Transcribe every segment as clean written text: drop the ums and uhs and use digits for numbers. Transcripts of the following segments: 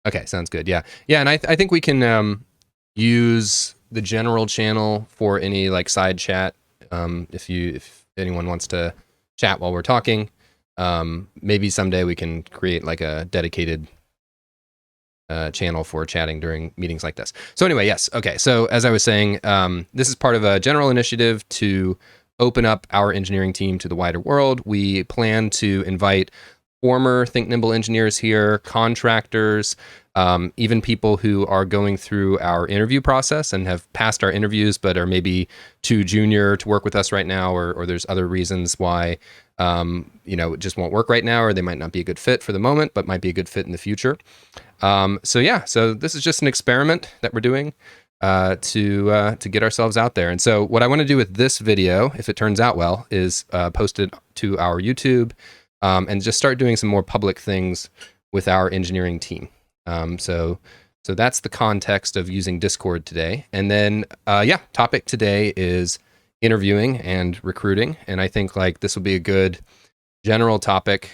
Okay, sounds good. Yeah, yeah, and I think we can use the general channel for any like side chat. If anyone wants to chat while we're talking, maybe someday we can create like a dedicated channel for chatting during meetings like this. So anyway, yes, okay. So as I was saying, this is part of a general initiative to open up our engineering team to the wider world. We plan to invite former Think Nimble engineers here, contractors, even people who are going through our interview process and have passed our interviews but are maybe too junior to work with us right now, or there's other reasons why it just won't work right now, or they might not be a good fit for the moment, but might be a good fit in the future. So this is just an experiment that we're doing to get ourselves out there. And so what I want to do with this video, if it turns out well, is post it to our YouTube and just start doing some more public things with our engineering team. So that's the context of using Discord today. And then, topic today is interviewing and recruiting. And I think like this will be a good general topic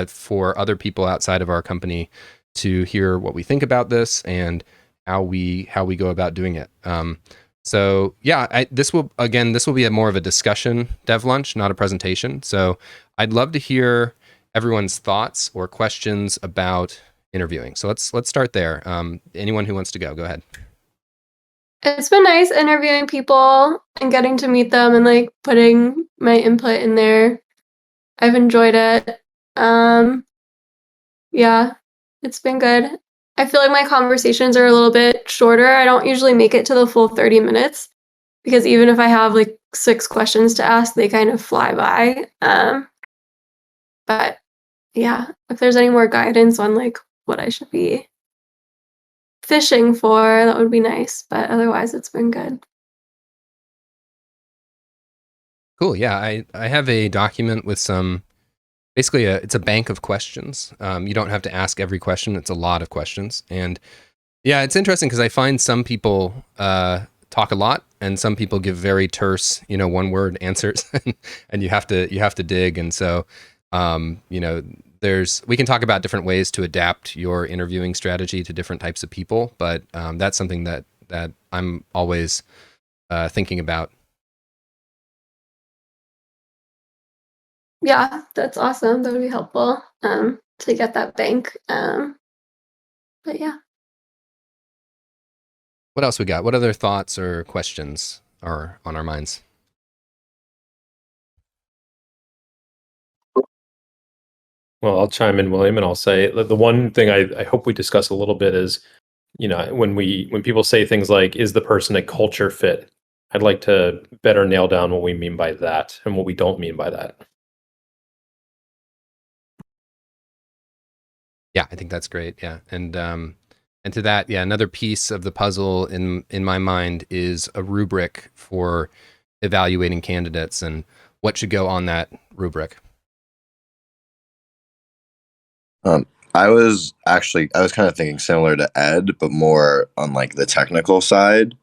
for other people outside of our company to hear what we think about this and how we go about doing it. This will be more of a discussion dev lunch, not a presentation. So I'd love to hear everyone's thoughts or questions about interviewing. So let's start there. Anyone who wants to go ahead. It's been nice interviewing people and getting to meet them and like putting my input in there. I've enjoyed it. Yeah, it's been good. I feel like my conversations are a little bit shorter. I don't usually make it to the full 30 minutes because even if I have like 6 questions to ask, they kind of fly by. But yeah, if there's any more guidance on like what I should be fishing for, that would be nice. But otherwise, it's been good. Cool. Yeah, I have a document with some basically it's a bank of questions. You don't have to ask every question. It's a lot of questions. And yeah, it's interesting because I find some people talk a lot and some people give very terse, one word answers and you have to dig. And so, we can talk about different ways to adapt your interviewing strategy to different types of people, but that's something that I'm always thinking about. Yeah, that's awesome. That would be helpful to get that bank. But yeah. What else we got? What other thoughts or questions are on our minds? Well, I'll chime in, William, and I'll say the one thing I hope we discuss a little bit is, when people say things like, is the person a culture fit? I'd like to better nail down what we mean by that and what we don't mean by that. Yeah, I think that's great. Yeah. And to that, yeah, another piece of the puzzle in my mind is a rubric for evaluating candidates and what should go on that rubric. I was kind of thinking similar to Ed, but more on like the technical side.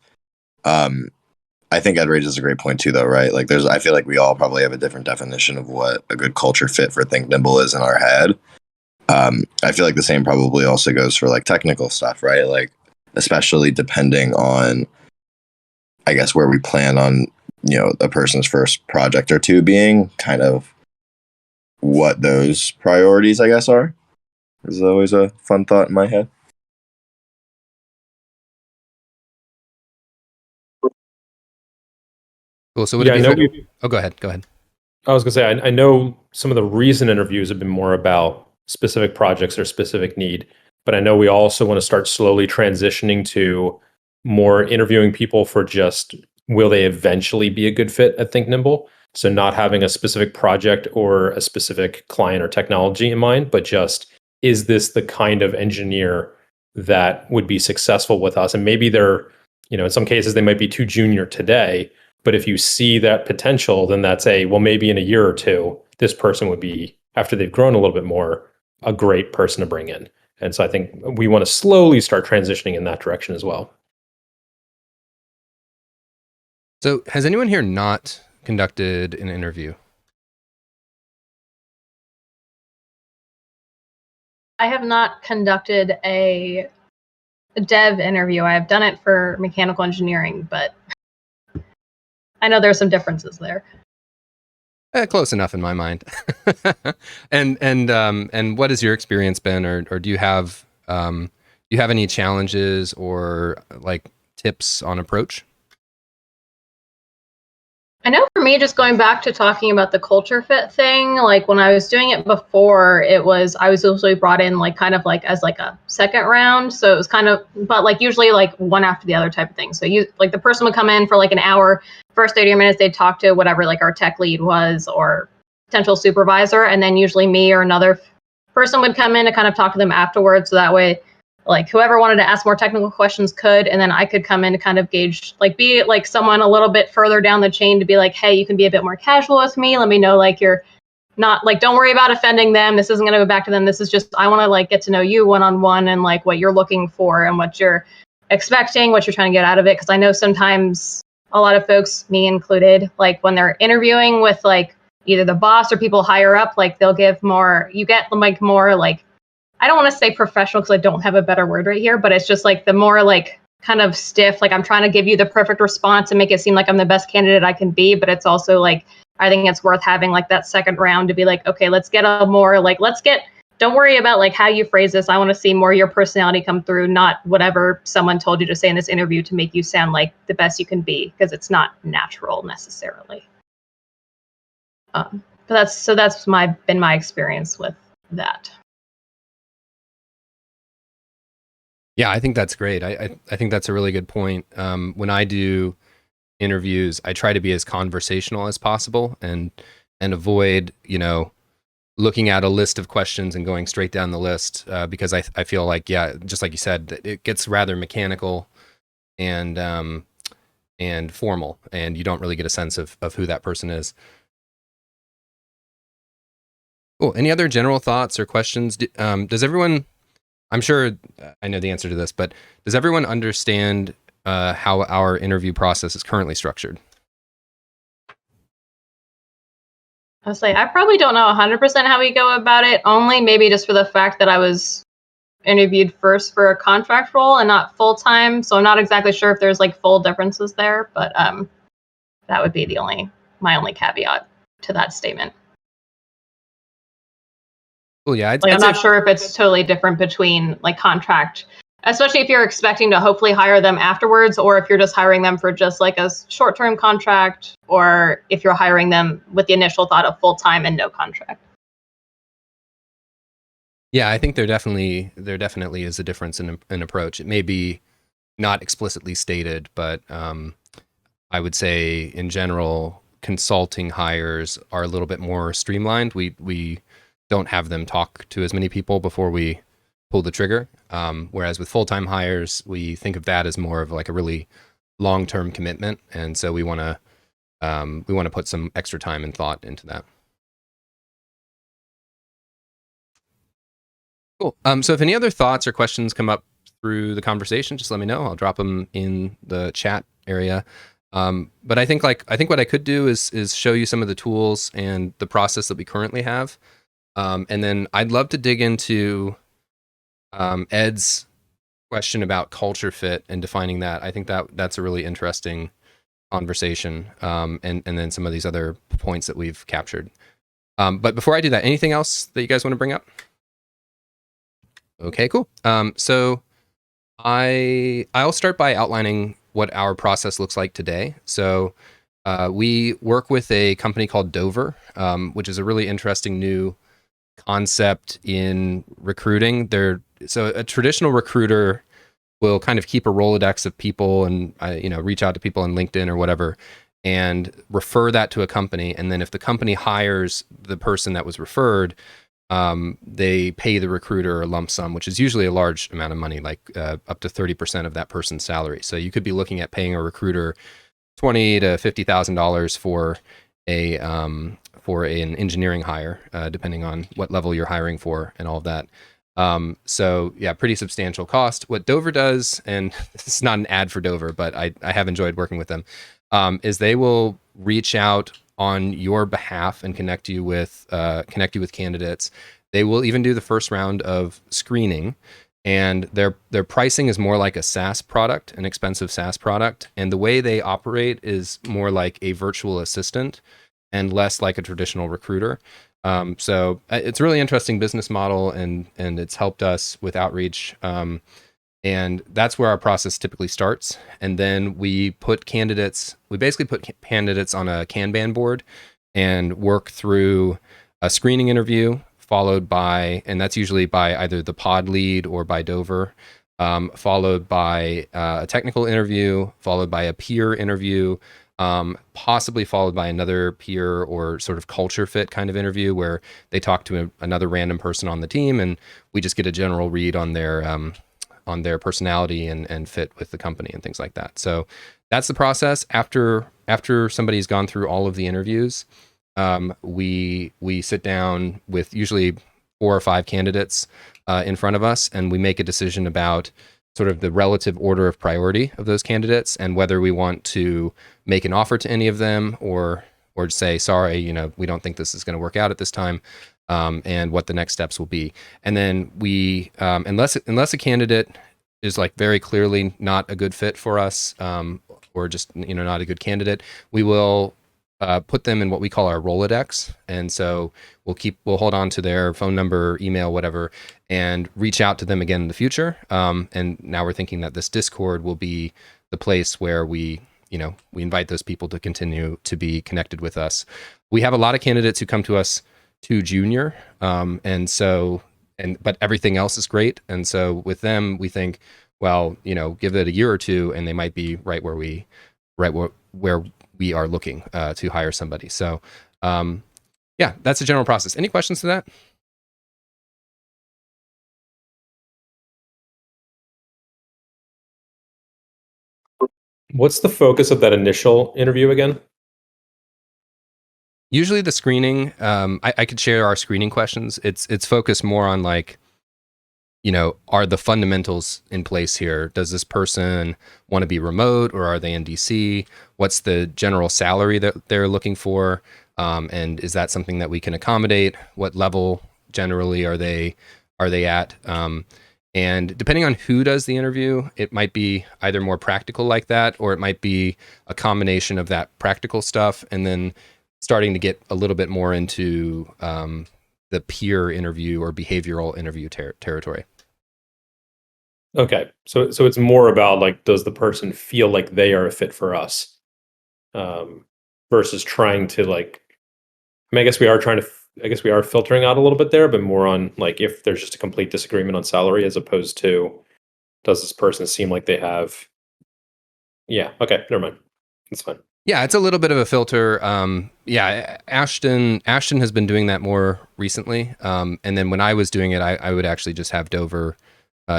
I think Ed raises a great point too, though, right? Like, I feel like we all probably have a different definition of what a good culture fit for Think Nimble is in our head. I feel like the same probably also goes for like technical stuff, right? Like, especially depending on, I guess, where we plan on, a person's first project or two being, kind of what those priorities, I guess, are. Is always a fun thought in my head. Cool. So would it be go ahead. I was going to say, I know some of the recent interviews have been more about specific projects or specific need, but I know we also want to start slowly transitioning to more interviewing people for just, will they eventually be a good fit at Think Nimble? So not having a specific project or a specific client or technology in mind, but just, is this the kind of engineer that would be successful with us? And maybe they're, in some cases they might be too junior today, but if you see that potential, then that's maybe in a year or two, this person would be, after they've grown a little bit more, a great person to bring in. And so I think we want to slowly start transitioning in that direction as well. So has anyone here not conducted an interview? I have not conducted a dev interview. I've done it for mechanical engineering, but I know there's some differences there. Close enough in my mind. And what has your experience been, or do you have any challenges or like tips on approach? I know for me, just going back to talking about the culture fit thing, like when I was doing it before, I was usually brought in like kind of like as like a second round. So it was kind of, but like usually like one after the other type of thing. So you like the person would come in for like an hour, first 30 minutes, they'd talk to whatever like our tech lead was or potential supervisor. And then usually me or another person would come in to kind of talk to them afterwards. So that way, like whoever wanted to ask more technical questions could, and then I could come in to kind of gauge, like be like someone a little bit further down the chain to be like, hey, you can be a bit more casual with me. Let me know like you're not like, don't worry about offending them. This isn't going to go back to them. This is just, I want to like get to know you one-on-one and like what you're looking for and what you're expecting, what you're trying to get out of it. Because I know sometimes a lot of folks, me included, like when they're interviewing with like either the boss or people higher up, like they'll give more, you get like more like, I don't want to say professional because I don't have a better word right here, but it's just like the more like kind of stiff, like I'm trying to give you the perfect response and make it seem like I'm the best candidate I can be. But it's also like, I think it's worth having like that second round to be like, okay, let's get a more like, don't worry about like how you phrase this. I want to see more your personality come through, not whatever someone told you to say in this interview to make you sound like the best you can be, because it's not natural necessarily. But that's been my experience with that. Yeah, I think that's great. I think that's a really good point. When I do interviews, I try to be as conversational as possible and avoid, looking at a list of questions and going straight down the list because I feel like, yeah, just like you said, it gets rather mechanical and formal, and you don't really get a sense of who that person is. Cool. Any other general thoughts or questions? Does everyone? I'm sure I know the answer to this, but does everyone understand how our interview process is currently structured? I'll say I probably don't know 100% how we go about it, only maybe just for the fact that I was interviewed first for a contract role and not full-time, so I'm not exactly sure if there's like full differences there, but that would be my only caveat to that statement. Well, yeah, I'm not sure if it's totally different between like contract, especially if you're expecting to hopefully hire them afterwards, or if you're just hiring them for just like a short-term contract, or if you're hiring them with the initial thought of full-time and no contract. Yeah, I think there definitely is a difference in approach. It may be not explicitly stated, but I would say in general, consulting hires are a little bit more streamlined. We don't have them talk to as many people before we pull the trigger. Whereas with full-time hires, we think of that as more of like a really long-term commitment. And so we want to put some extra time and thought into that. Cool. So if any other thoughts or questions come up through the conversation, just let me know. I'll drop them in the chat area. But I think what I could do is show you some of the tools and the process that we currently have. And then I'd love to dig into Ed's question about culture fit and defining that. I think that's a really interesting conversation. And then some of these other points that we've captured. But before I do that, anything else that you guys want to bring up? Okay, cool. So I'll start by outlining what our process looks like today. So we work with a company called Dover, which is a really interesting new concept in recruiting. So a traditional recruiter will kind of keep a Rolodex of people and reach out to people on LinkedIn or whatever and refer that to a company. And then if the company hires the person that was referred, they pay the recruiter a lump sum, which is usually a large amount of money, like up to 30% of that person's salary. So you could be looking at paying a recruiter $20,000 to $50,000 for an engineering hire, depending on what level you're hiring for and all of that. So yeah, pretty substantial cost. What Dover does, and this is not an ad for Dover, but I have enjoyed working with them, is they will reach out on your behalf and connect you with candidates They will even do the first round of screening, and their pricing is more like a SaaS product, an expensive SaaS product, and the way they operate is more like a virtual assistant and less like a traditional recruiter. So it's a really interesting business model, and it's helped us with outreach. And that's where our process typically starts. And then we basically put candidates on a Kanban board and work through a screening interview, followed by, and that's usually by either the pod lead or by Dover, followed by a technical interview, followed by a peer interview, possibly followed by another peer or sort of culture fit kind of interview where they talk to another random person on the team, and we just get a general read on their personality and fit with the company and things like that. So that's the process. After somebody's gone through all of the interviews, we sit down with usually 4 or 5 candidates in front of us, and we make a decision about sort of the relative order of priority of those candidates and whether we want to make an offer to any of them or say, sorry, we don't think this is going to work out at this time, and what the next steps will be. And then we, unless a candidate is like very clearly not a good fit for us, or just not a good candidate, we will put them in what we call our Rolodex. And so we'll hold on to their phone number, email, whatever, and reach out to them again in the future. And now we're thinking that this Discord will be the place where we invite those people to continue to be connected with us. We have a lot of candidates who come to us too junior. But everything else is great. And so with them, we think, well, give it a year or two and they might be right where we are looking to hire somebody. So yeah, that's the general process. Any questions to that? What's the focus of that initial interview again? Usually the screening, I could share our screening questions. It's focused more on like, are the fundamentals in place here? Does this person want to be remote or are they in DC? What's the general salary that they're looking for? And is that something that we can accommodate? What level generally are they at? And depending on who does the interview, it might be either more practical like that, or it might be a combination of that practical stuff and then starting to get a little bit more into the peer interview or behavioral interview territory. Okay, so it's more about like, does the person feel like they are a fit for us, versus trying to like. I mean, I guess we are filtering out a little bit there, but more on like if there's just a complete disagreement on salary as opposed to, does this person seem like they have. Yeah. Okay. Never mind. That's fine. Yeah, it's a little bit of a filter. Yeah, Ashton has been doing that more recently. And then when I was doing it, I would actually just have Dover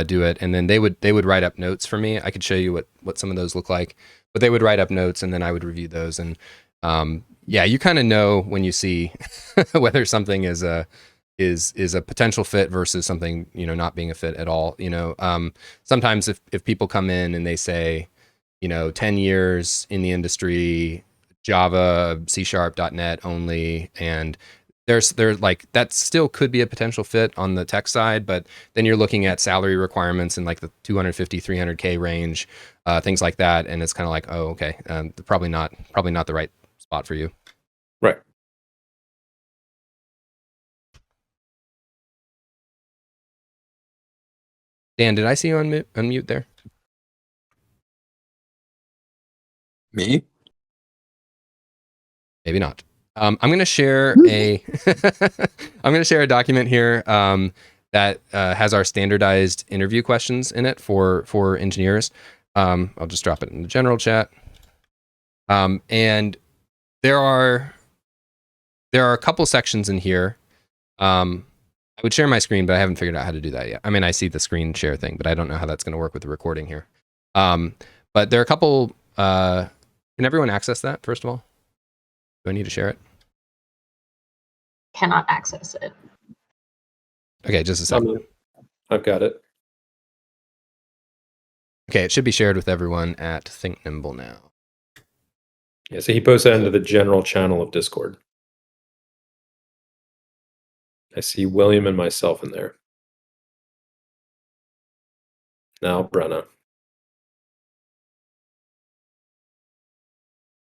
do it, and then they would write up notes for me. I could show you what some of those look like, but they would write up notes, and then I would review those. And yeah, you kind of know when you see whether something is a potential fit versus something not being a fit at all. Sometimes if people come in and they say, 10 years in the industry, Java, C#, .NET only, and there's like that still could be a potential fit on the tech side, but then you're looking at salary requirements in like the 250, 300K range, things like that, and it's kind of like, oh, okay, probably not the right spot for you. Right. Dan, did I see you unmute there? Me? Maybe not. I'm going to share a document here that has our standardized interview questions in it for engineers. I'll just drop it in the general chat. And there are a couple sections in here. I would share my screen, but I haven't figured out how to do that yet. I mean, I see the screen share thing, but I don't know how that's going to work with the recording here. But there are a couple. Can everyone access that, first of all? Do I need to share it? Cannot access it. Okay, just a second. I've got it. Okay, it should be shared with everyone at Think Nimble now. Yeah, so he posted into the general channel of Discord. I see William and myself in there. Now Brenna.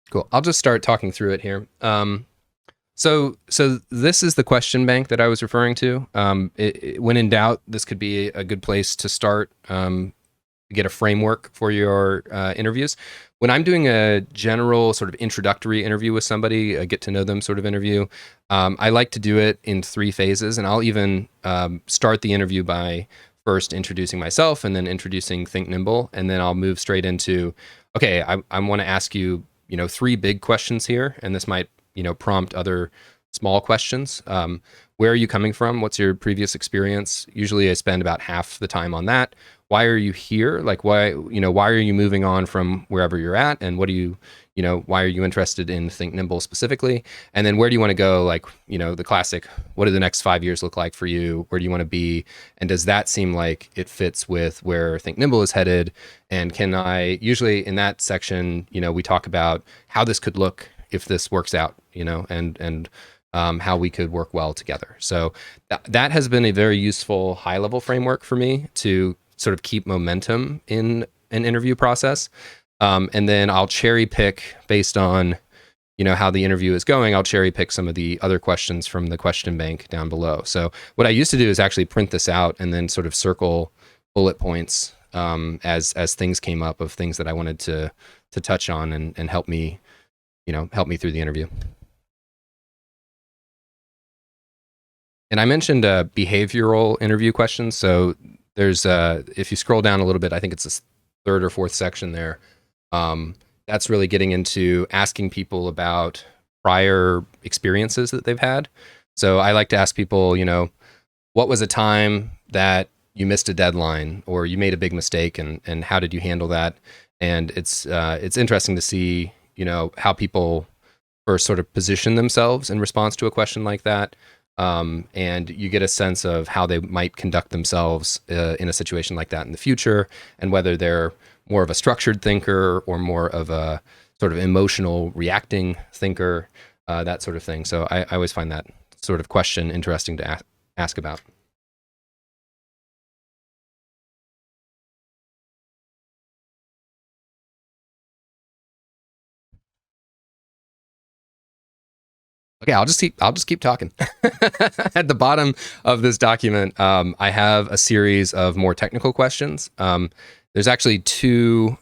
Cool. I'll just start talking through it here. So this is the question bank that I was referring to. When in doubt, this could be a good place to start. Get a framework for your interviews. When I'm doing a general sort of introductory interview with somebody, a get to know them sort of interview, I like to do it in 3 phases, and I'll even start the interview by first introducing myself and then introducing Think Nimble, and then I'll move straight into, okay, I want to ask you, 3 big questions here, and this might, prompt other small questions. Where are you coming from? What's your previous experience? Usually I spend about half the time on that. Why are you here? Like, why are you moving on from wherever you're at? And what do you, why are you interested in Think Nimble specifically? And then where do you want to go? Like, the classic, what do the next 5 years look like for you? Where do you want to be? And does that seem like it fits with where Think Nimble is headed? And can I, usually in that section, we talk about how this could look if this works out, and how we could work well together. So that has been a very useful high-level framework for me to sort of keep momentum in an interview process. And then I'll cherry pick based on, how the interview is going. I'll cherry pick some of the other questions from the question bank down below. So what I used to do is actually print this out and then sort of circle bullet points as things came up of things that I wanted to touch on and help me through the interview. And I mentioned behavioral interview questions. So there's if you scroll down a little bit, I think it's the 3rd or 4th section there. That's really getting into asking people about prior experiences that they've had. So I like to ask people, what was a time that you missed a deadline or you made a big mistake, and how did you handle that? And it's interesting to see, how people first sort of position themselves in response to a question like that. And you get a sense of how they might conduct themselves in a situation like that in the future, and whether they're more of a structured thinker or more of a sort of emotional reacting thinker, that sort of thing. So I always find that sort of question interesting to ask about. Okay, I'll just keep talking. At the bottom of this document, I have a series of more technical questions. There's actually two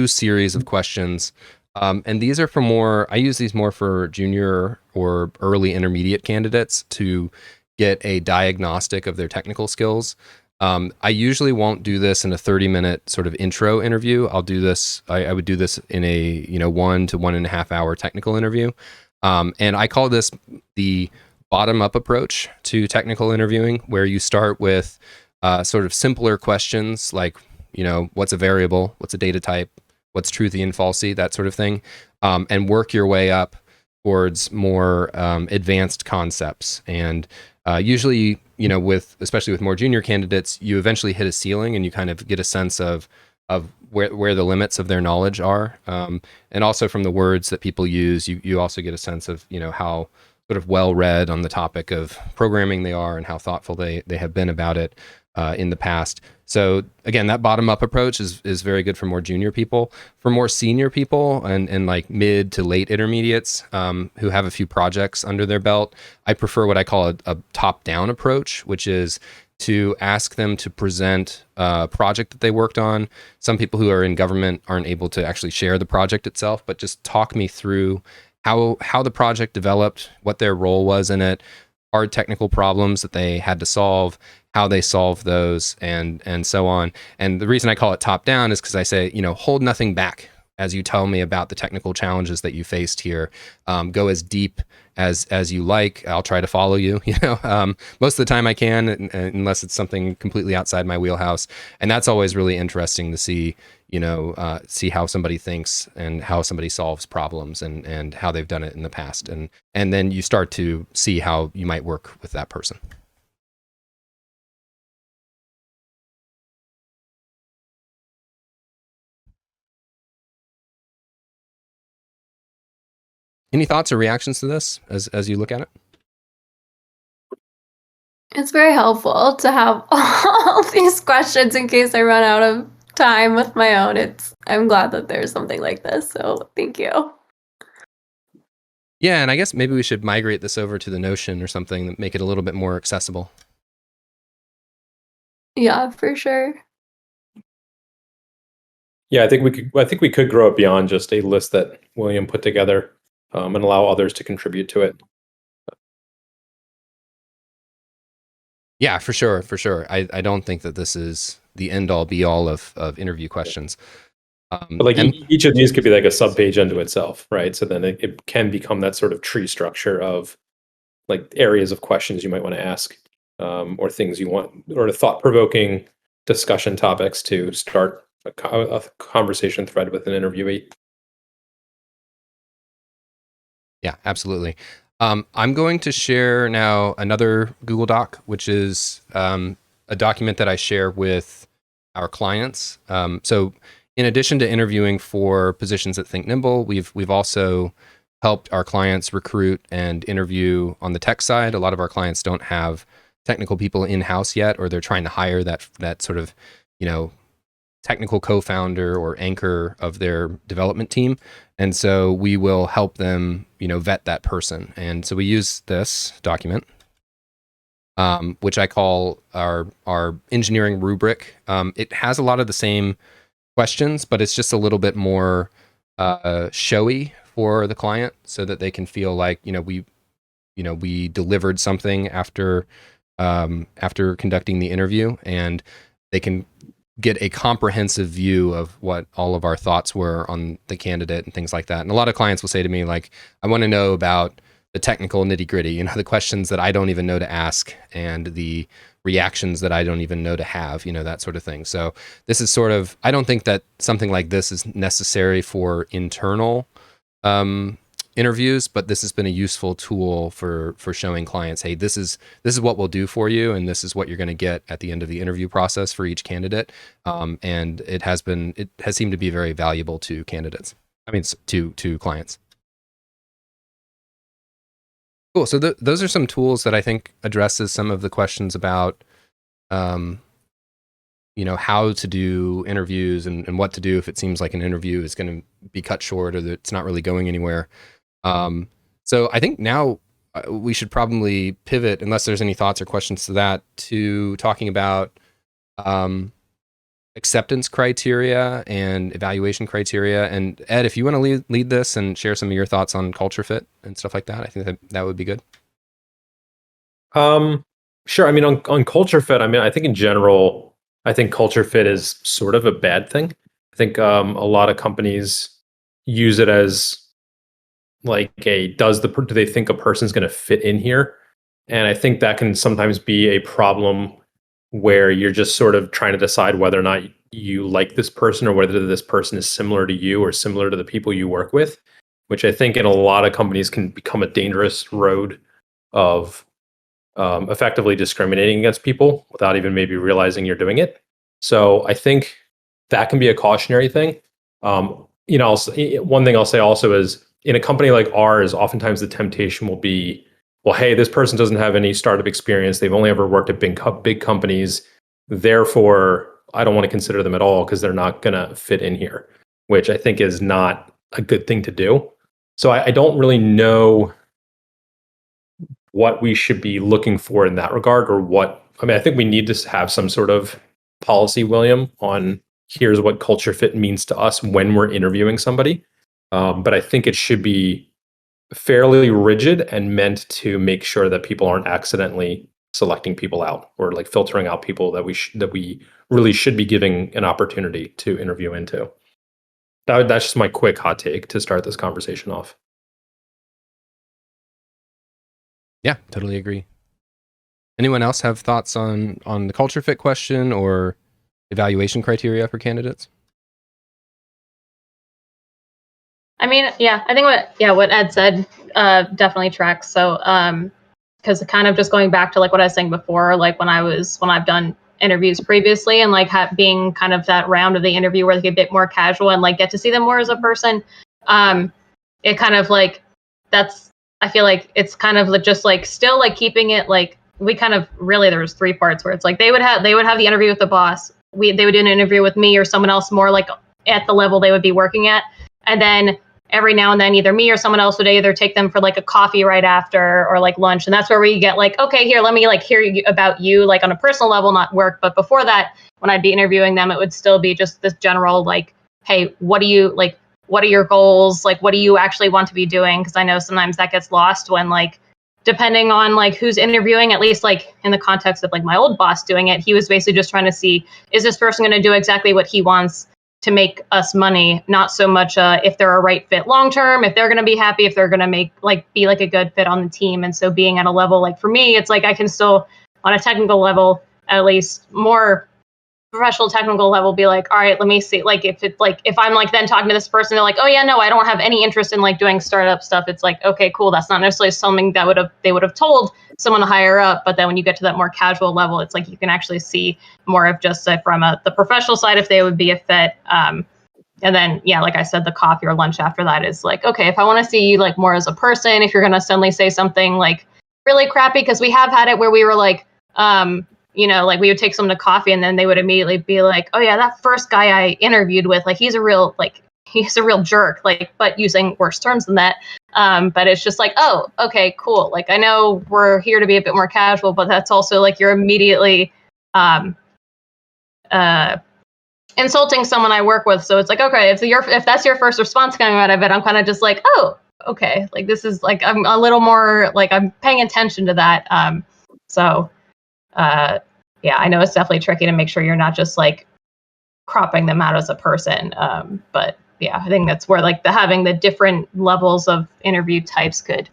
series of questions, and these are for more. I use these more for junior or early intermediate candidates to get a diagnostic of their technical skills. I usually won't do this in a 30-minute sort of intro interview. I'll do this. I would do this in a 1 to 1.5 hour technical interview. And I call this the bottom-up approach to technical interviewing, where you start with sort of simpler questions like, what's a variable, what's a data type, what's truthy and falsy, that sort of thing, and work your way up towards more advanced concepts. And usually, especially with more junior candidates, you eventually hit a ceiling and you kind of get a sense of where the limits of their knowledge are. And also from the words that people use, you also get a sense of, how sort of well-read on the topic of programming they are and how thoughtful they have been about it in the past. So again, that bottom-up approach is very good for more junior people. For more senior people and like mid to late intermediates who have a few projects under their belt, I prefer what I call a top-down approach, which is to ask them to present a project that they worked on. Some people who are in government aren't able to actually share the project itself, but just talk me through how the project developed, what their role was in it, hard technical problems that they had to solve, how they solved those, and so on. And the reason I call it top down is because I say, hold nothing back as you tell me about the technical challenges that you faced here. Go as deep as you like. I'll try to follow you. Most of the time I can, unless it's something completely outside my wheelhouse. And that's always really interesting to see. See how somebody thinks and how somebody solves problems and how they've done it in the past. And then you start to see how you might work with that person. Any thoughts or reactions to this as you look at it? It's very helpful to have all these questions in case I run out of time with my own. I'm glad that there's something like this, so thank you. Yeah, and I guess maybe we should migrate this over to the Notion or something that make it a little bit more accessible. Yeah, for sure. Yeah, I think we could grow it beyond just a list that William put together, and allow others to contribute to it. Yeah, for sure, for sure. I don't think that this is the end all be all of interview questions. But like each of these could be like a subpage unto itself, right? So then it can become that sort of tree structure of like areas of questions you might want to ask, or things you want, or thought-provoking discussion topics to start a conversation thread with an interviewee. Yeah, absolutely. I'm going to share now another Google Doc, which is a document that I share with our clients. So in addition to interviewing for positions at Think Nimble, we've also helped our clients recruit and interview on the tech side. A lot of our clients don't have technical people in-house yet, or they're trying to hire that sort of, technical co-founder or anchor of their development team. And so we will help them, vet that person. And so we use this document, which I call our engineering rubric. It has a lot of the same questions, but it's just a little bit more showy for the client so that they can feel like, we delivered something after conducting the interview, and they can get a comprehensive view of what all of our thoughts were on the candidate and things like that. And a lot of clients will say to me, like, I want to know about the technical nitty gritty, the questions that I don't even know to ask and the reactions that I don't even know to have, that sort of thing. So this is sort of, I don't think that something like this is necessary for internal interviews, but this has been a useful tool for showing clients, hey, this is what we'll do for you, and this is what you're going to get at the end of the interview process for each candidate. And it has seemed to be very valuable to candidates. I mean, to clients. Cool. So those are some tools that I think addresses some of the questions about, how to do interviews and what to do if it seems like an interview is going to be cut short or that it's not really going anywhere. So I think now we should probably pivot, unless there's any thoughts or questions to that, to talking about acceptance criteria and evaluation criteria. And Ed, if you want to lead this and share some of your thoughts on culture fit and stuff like that, I think that would be good. Sure. I mean, on culture fit, I think in general, I think culture fit is sort of a bad thing. I think a lot of companies use it as like do they think a person's going to fit in here? And I think that can sometimes be a problem where you're just sort of trying to decide whether or not you like this person or whether this person is similar to you or similar to the people you work with, which I think in a lot of companies can become a dangerous road of effectively discriminating against people without even maybe realizing you're doing it. So I think that can be a cautionary thing. One thing I'll say also is, in a company like ours, oftentimes the temptation will be, well, hey, this person doesn't have any startup experience. They've only ever worked at big companies. Therefore, I don't want to consider them at all because they're not going to fit in here, which I think is not a good thing to do. So I don't really know what we should be looking for in that regard, or I think we need to have some sort of policy, William, on here's what culture fit means to us when we're interviewing somebody. But I think it should be fairly rigid and meant to make sure that people aren't accidentally selecting people out or like filtering out people that we really should be giving an opportunity to interview into. That's just my quick hot take to start this conversation off. Yeah, totally agree. Anyone else have thoughts on the culture fit question or evaluation criteria for candidates? I mean, yeah, I think what Ed said definitely tracks. So, because kind of just going back to like what I was saying before, like when I've done interviews previously and like being kind of that round of the interview where they get a bit more casual and like get to see them more as a person, it kind of like I feel like it's kind of just like still like keeping it like we kind of really there was 3 parts where it's like they would have the interview with the boss. They would do an interview with me or someone else more like at the level they would be working at, and then every now and then either me or someone else would either take them for like a coffee right after or like lunch, and that's where we get like, okay, here, let me like hear about you like on a personal level, not work. But before that, when I'd be interviewing them, it would still be just this general like, hey, what are your goals, like what do you actually want to be doing? Because I know sometimes that gets lost when like depending on like who's interviewing, at least like in the context of like my old boss doing it, he was basically just trying to see, is this person going to do exactly what he wants to make us money, not so much if they're a right fit long term, if they're going to be happy, if they're going to make like be like a good fit on the team. And so being at a level like for me, it's like I can still on a technical level, at least more professional technical level, be like, all right, let me see, like if I'm like then talking to this person, they're like, oh yeah, no, I don't have any interest in like doing startup stuff. It's like, okay, cool, that's not necessarily something that they would have told someone higher up. But then when you get to that more casual level, it's like you can actually see more of just from the professional side if they would be a fit. And then yeah, like I said, the coffee or lunch after that is like, okay, if I want to see you like more as a person, if you're gonna suddenly say something like really crappy, because we have had it where we were like like we would take someone to coffee and then they would immediately be like, oh yeah, that first guy I interviewed with, like he's a real jerk, like, but using worse terms than that. But it's just like, oh, okay, cool. Like I know we're here to be a bit more casual, but that's also like you're immediately insulting someone I work with. So it's like, okay, if that's your first response coming out of it, I'm kind of just like, oh, okay, like this is like I'm a little more like I'm paying attention to that. Yeah, I know it's definitely tricky to make sure you're not just like cropping them out as a person. But yeah, I think that's where like having the different levels of interview types could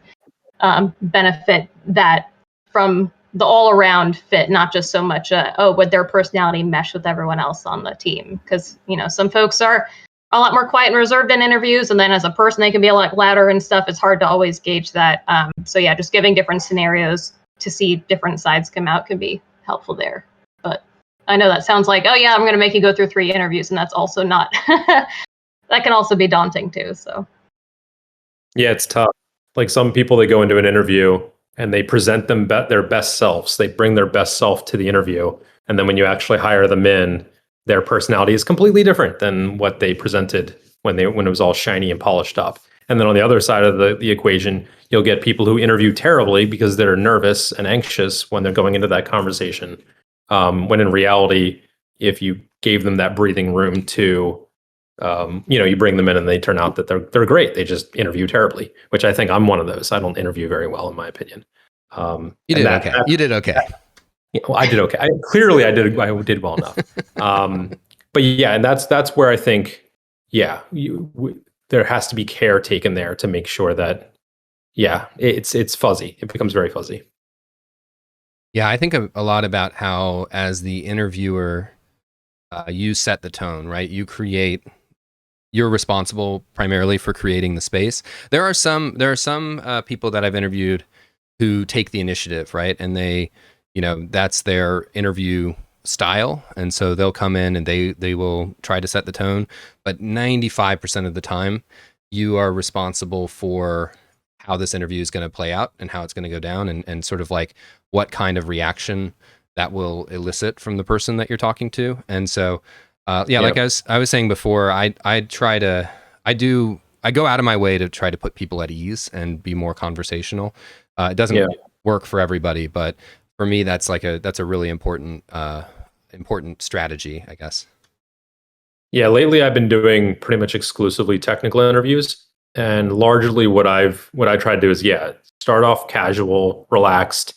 benefit that from the all around fit, not just so much, would their personality mesh with everyone else on the team? Because, some folks are a lot more quiet and reserved in interviews. And then as a person, they can be a lot louder and stuff. It's hard to always gauge that. So yeah, just giving different scenarios to see different sides come out can be helpful there. But I know that sounds like, oh yeah, I'm going to make you go through 3 interviews. And that's also not, that can also be daunting too. So. Yeah, it's tough. Like some people, they go into an interview and they present their best selves. They bring their best self to the interview. And then when you actually hire them in, their personality is completely different than what they presented when it was all shiny and polished up. And then on the other side of the equation, you'll get people who interview terribly because they're nervous and anxious when they're going into that conversation. When in reality, if you gave them that breathing room to, you bring them in and they turn out that they're great. They just interview terribly, which I think I'm one of those. I don't interview very well, in my opinion. You did okay. You did okay. I did okay. I did well enough. But yeah, and that's where I think, yeah, there has to be care taken there to make sure that, yeah, it's fuzzy. It becomes very fuzzy. Yeah, I think a lot about how, as the interviewer, you set the tone, right? You're responsible primarily for creating the space. There are some people that I've interviewed who take the initiative, right? And they, that's their interview style. And so they'll come in and they will try to set the tone. But 95% of the time, you are responsible for how this interview is going to play out and how it's going to go down and sort of like what kind of reaction that will elicit from the person that you're talking to. And so, like I was saying before, I go out of my way to try to put people at ease and be more conversational. It doesn't work for everybody, but for me, that's a really important strategy, I guess. Yeah, lately I've been doing pretty much exclusively technical interviews, and largely what I try to do is start off casual, relaxed.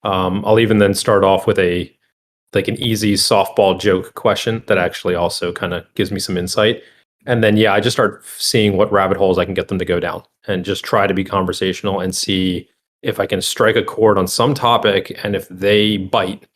I'll even then start off with an easy softball joke question that actually also kind of gives me some insight. And then, I just start seeing what rabbit holes I can get them to go down and just try to be conversational and see if I can strike a chord on some topic. And if they bite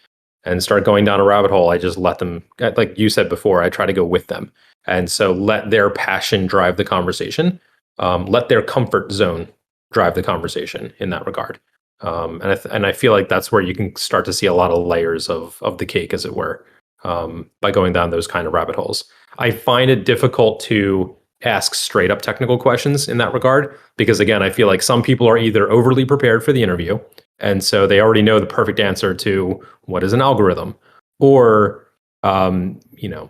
and start going down a rabbit hole, I just let them, like you said before, I try to go with them. And so let their passion drive the conversation. Let their comfort zone drive the conversation in that regard. And I feel like that's where you can start to see a lot of layers of the cake, as it were, by going down those kind of rabbit holes. I find it difficult to ask straight up technical questions in that regard, because again, I feel like some people are either overly prepared for the interview And so they already know the perfect answer to what is an algorithm, or you know,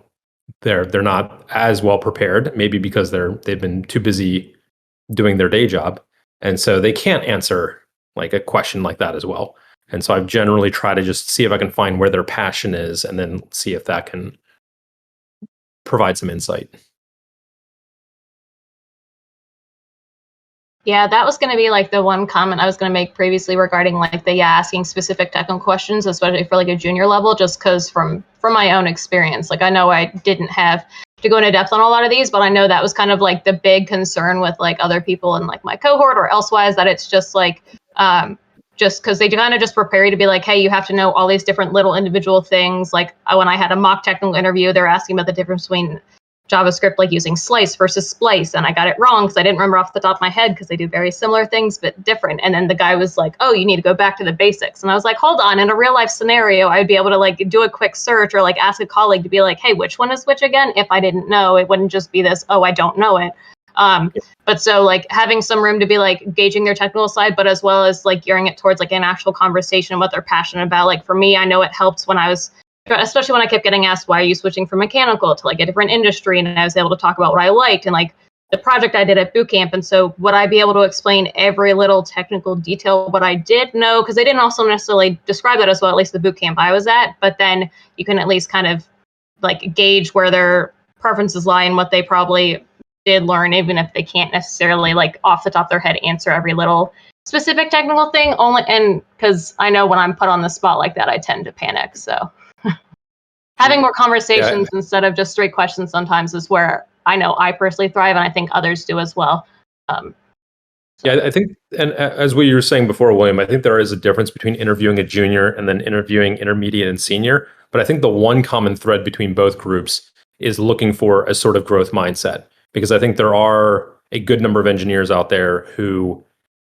they're not as well prepared, maybe because they've been too busy doing their day job, and so they can't answer like a question like that as well. And so I've generally tried to just see if I can find where their passion is, and then see if that can provide some insight. Yeah, that was going to be like the one comment I was going to make previously regarding like the asking specific technical questions, especially for like a junior level, just because from my own experience, like I know I didn't have to go into depth on a lot of these, but I know that was kind of like the big concern with like other people in like my cohort or elsewise, that it's just like just because they kind of just prepare you to be like, hey, you have to know all these different little individual things. Like when I had a mock technical interview, they're asking about the difference between JavaScript, like using slice versus splice, and I got it wrong because I didn't remember off the top of my head, because they do very similar things but different. And then the guy was like, oh, you need to go back to the basics. And I was like, hold on, in a real life scenario I'd be able to like do a quick search or like ask a colleague to be like, hey, which one is which again? If I didn't know, it wouldn't just be this, oh, I don't know it. But so like having some room to be like gauging their technical side, but as well as like gearing it towards like an actual conversation and what they're passionate about. Like for me, I know it helps when I was, especially when I kept getting asked, why are you switching from mechanical to like a different industry? And I was able to talk about what I liked and like the project I did at boot camp. And so would I be able to explain every little technical detail what I did? No, because they didn't also necessarily describe that as well, at least the boot camp I was at. But then you can at least kind of like gauge where their preferences lie and what they probably did learn, even if they can't necessarily like off the top of their head answer every little specific technical thing. Only, and because I know when I'm put on the spot like that, I tend to panic. So having more conversations instead of just straight questions sometimes is where I know I personally thrive, and I think others do as well. Yeah, I think, and as we were saying before, William, I think there is a difference between interviewing a junior and then interviewing intermediate and senior. But I think the one common thread between both groups is looking for a sort of growth mindset, because I think there are a good number of engineers out there who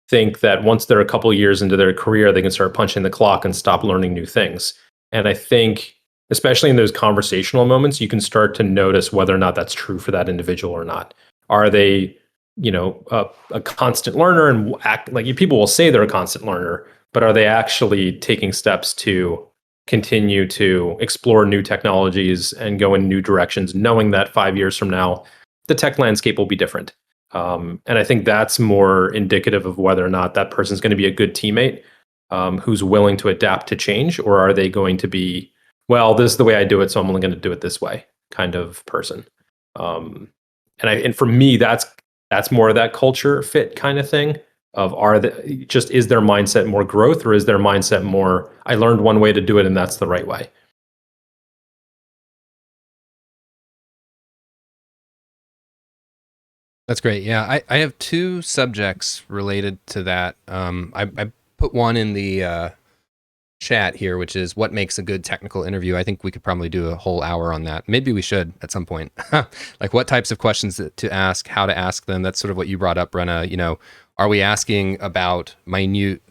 think that once they're a couple years into their career, they can start punching the clock and stop learning new things. And I think, especially in those conversational moments, you can start to notice whether or not that's true for that individual or not. Are they, a constant learner, and act like, people will say they're a constant learner, but are they actually taking steps to continue to explore new technologies and go in new directions, knowing that 5 years from now, the tech landscape will be different. And I think that's more indicative of whether or not that person's going to be a good teammate, who's willing to adapt to change, or are they going to be, well, this is the way I do it, so I'm only going to do it this way kind of person. And for me, that's more of that culture fit kind of thing of, is their mindset more growth, or is their mindset more, I learned one way to do it and that's the right way? That's great. Yeah, I have two subjects related to that. I put one in the chat here, which is what makes a good technical interview. I think we could probably do a whole hour on that. Maybe we should at some point. Like what types of questions to ask, how to ask them. That's sort of what you brought up, Brenna. Are we asking about minute,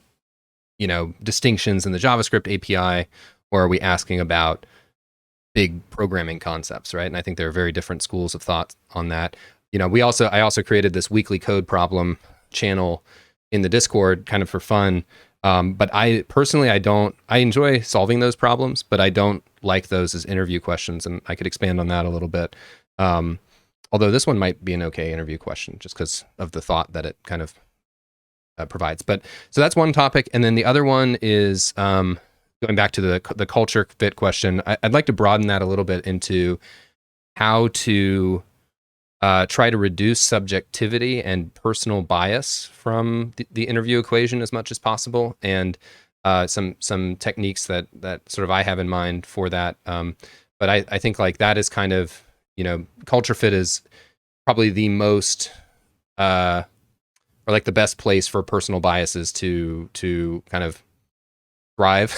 distinctions in the JavaScript API, or are we asking about big programming concepts, right? And I think there are very different schools of thought on that. I also created this weekly code problem channel in the Discord kind of for fun. But I personally, I enjoy solving those problems, but I don't like those as interview questions. And I could expand on that a little bit. Although this one might be an okay interview question just because of the thought that it kind of provides. But so that's one topic. And then the other one is going back to the culture fit question. I'd like to broaden that a little bit into how to try to reduce subjectivity and personal bias from the interview equation as much as possible, and some techniques that sort of I have in mind for that. But I think like that is kind of, culture fit is probably the most or like the best place for personal biases to kind of thrive,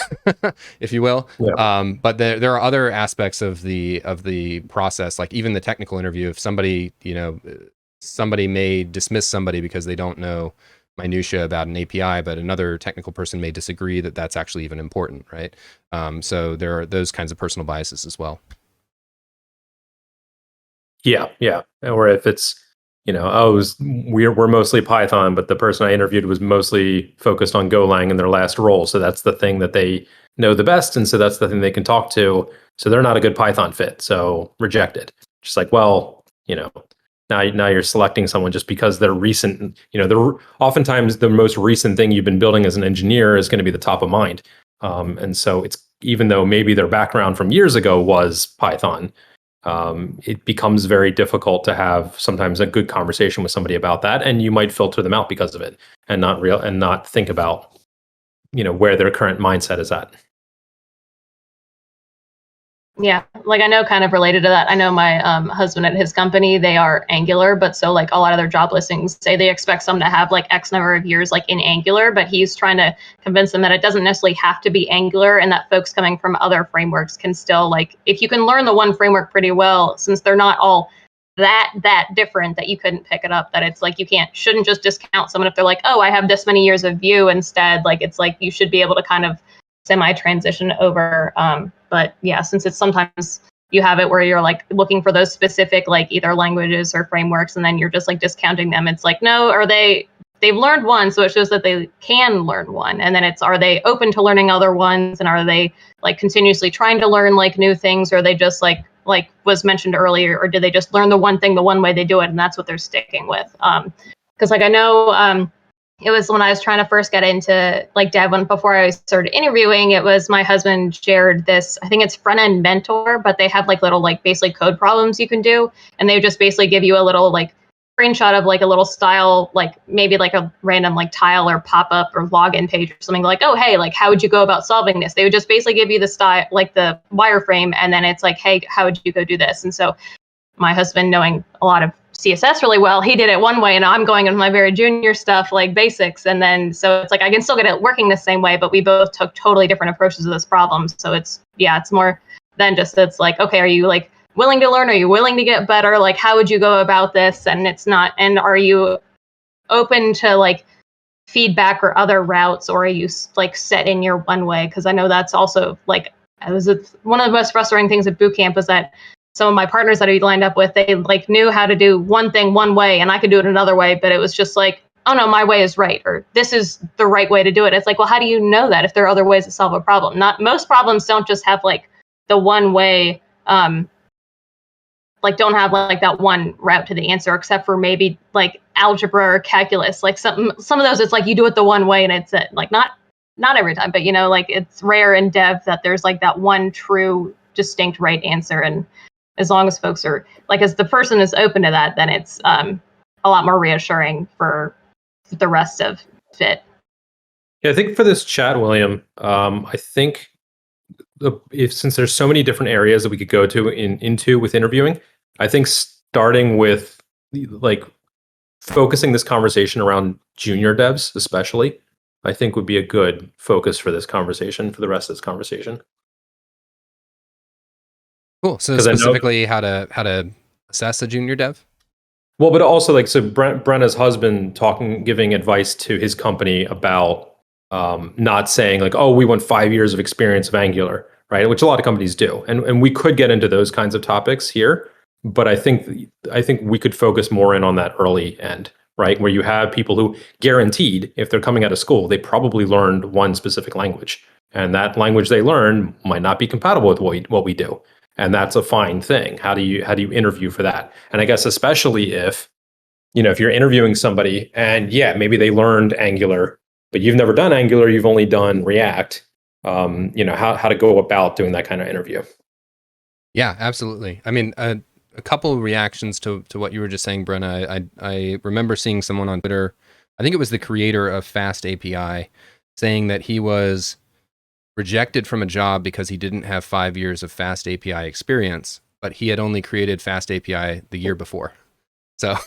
if you will. Yeah. But there are other aspects of the process, like even the technical interview. If somebody may dismiss somebody because they don't know minutia about an API, but another technical person may disagree that that's actually even important, right? So there are those kinds of personal biases as well. Yeah. Or if it's we're mostly Python, but the person I interviewed was mostly focused on Golang in their last role. So that's the thing that they know the best. And so that's the thing they can talk to. So they're not a good Python fit. So rejected. Just like, well, now you're selecting someone just because they're recent. Oftentimes the most recent thing you've been building as an engineer is going to be the top of mind. And so it's, even though maybe their background from years ago was Python, it becomes very difficult to have sometimes a good conversation with somebody about that, and you might filter them out because of it, and not think about where their current mindset is at. Yeah, like I know, kind of related to that, I know my husband at his company, they are Angular, but so like a lot of their job listings say they expect someone to have like X number of years like in Angular, but he's trying to convince them that it doesn't necessarily have to be Angular, and that folks coming from other frameworks can still, like, if you can learn the one framework pretty well, since they're not all that different that you couldn't pick it up, that it's like you shouldn't just discount someone if they're like, oh, I have this many years of Vue instead. Like, it's like you should be able to kind of semi-transition over. But yeah, since it's sometimes you have it where you're like looking for those specific like either languages or frameworks, and then you're just like discounting them. It's like, no, they've learned one, so it shows that they can learn one. And then are they open to learning other ones, and are they like continuously trying to learn like new things, or are they just like was mentioned earlier, or did they just learn the one thing the one way they do it, and that's what they're sticking with? Because like I know it was when I was trying to first get into like dev, before I started interviewing, it was my husband shared this, I think it's Front End Mentor, but they have like little like basically code problems you can do, and they just basically give you a little like screenshot of like a little style, like maybe like a random like tile or pop up or login page or something, like, oh, hey, like how would you go about solving this? They would just basically give you the style, like the wireframe, and then it's like, hey, how would you go do this? And so my husband, knowing a lot of CSS really well, he did it one way, and I'm going into my very junior stuff like basics, and then so it's like I can still get it working the same way, but we both took totally different approaches to this problem. So it's more than just, it's like, okay, are you like willing to learn? Are you willing to get better? Like, how would you go about this? And it's not, and are you open to like feedback or other routes, or are you like set in your one way? Because I know that's also like, one of the most frustrating things at boot camp was that some of my partners that I lined up with, they like knew how to do one thing one way, and I could do it another way, but it was just like, oh no, my way is right, or this is the right way to do it. It's like, well, how do you know that if there are other ways to solve a problem? Not most problems don't just have like the one way, like don't have like that one route to the answer, except for maybe like algebra or calculus. Like some of those, it's like you do it the one way and it's it. Like not every time, but like it's rare in dev that there's like that one true distinct right answer. And as long as folks are like, as the person is open to that, then it's a lot more reassuring for the rest of Fit. Yeah, I think for this chat, William, I think since there's so many different areas that we could go to into with interviewing, I think starting with like focusing this conversation around junior devs, especially, I think would be a good focus for this conversation, for the rest of this conversation. Cool. So specifically, how to assess a junior dev? Well, but also like, so Brenna's husband giving advice to his company about not saying like, oh, we want 5 years of experience of Angular, right? Which a lot of companies do, and we could get into those kinds of topics here, but I think we could focus more in on that early end, right? Where you have people who guaranteed, if they're coming out of school, they probably learned one specific language, and that language they learn might not be compatible with what we do. And that's a fine thing. How do you interview for that? And I guess especially if you're interviewing somebody and maybe they learned Angular, but you've never done Angular, you've only done React. How to go about doing that kind of interview. Yeah, absolutely. I mean, a couple of reactions to what you were just saying, Brenna. I remember seeing someone on Twitter, I think it was the creator of Fast API, saying that he was rejected from a job because he didn't have 5 years of Fast API experience, but he had only created Fast API the year before. So,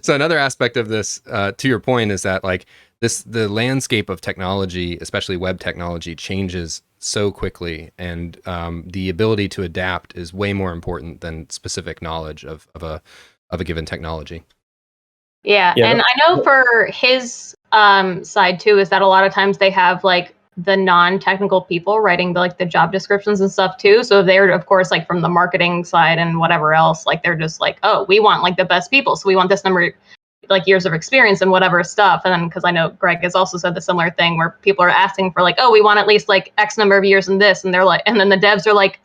so another aspect of this, to your point, is that like the landscape of technology, especially web technology, changes so quickly, and the ability to adapt is way more important than specific knowledge of a given technology. Yeah, and I know for his side too, is that a lot of times they have like the non-technical people writing the job descriptions and stuff too. So they're of course like from the marketing side and whatever else, like they're just like, oh, we want like the best people, so we want this number like years of experience and whatever stuff. And then because I know Greg has also said the similar thing where people are asking for like, oh, we want at least like X number of years in this, and they're like, and then the devs are like,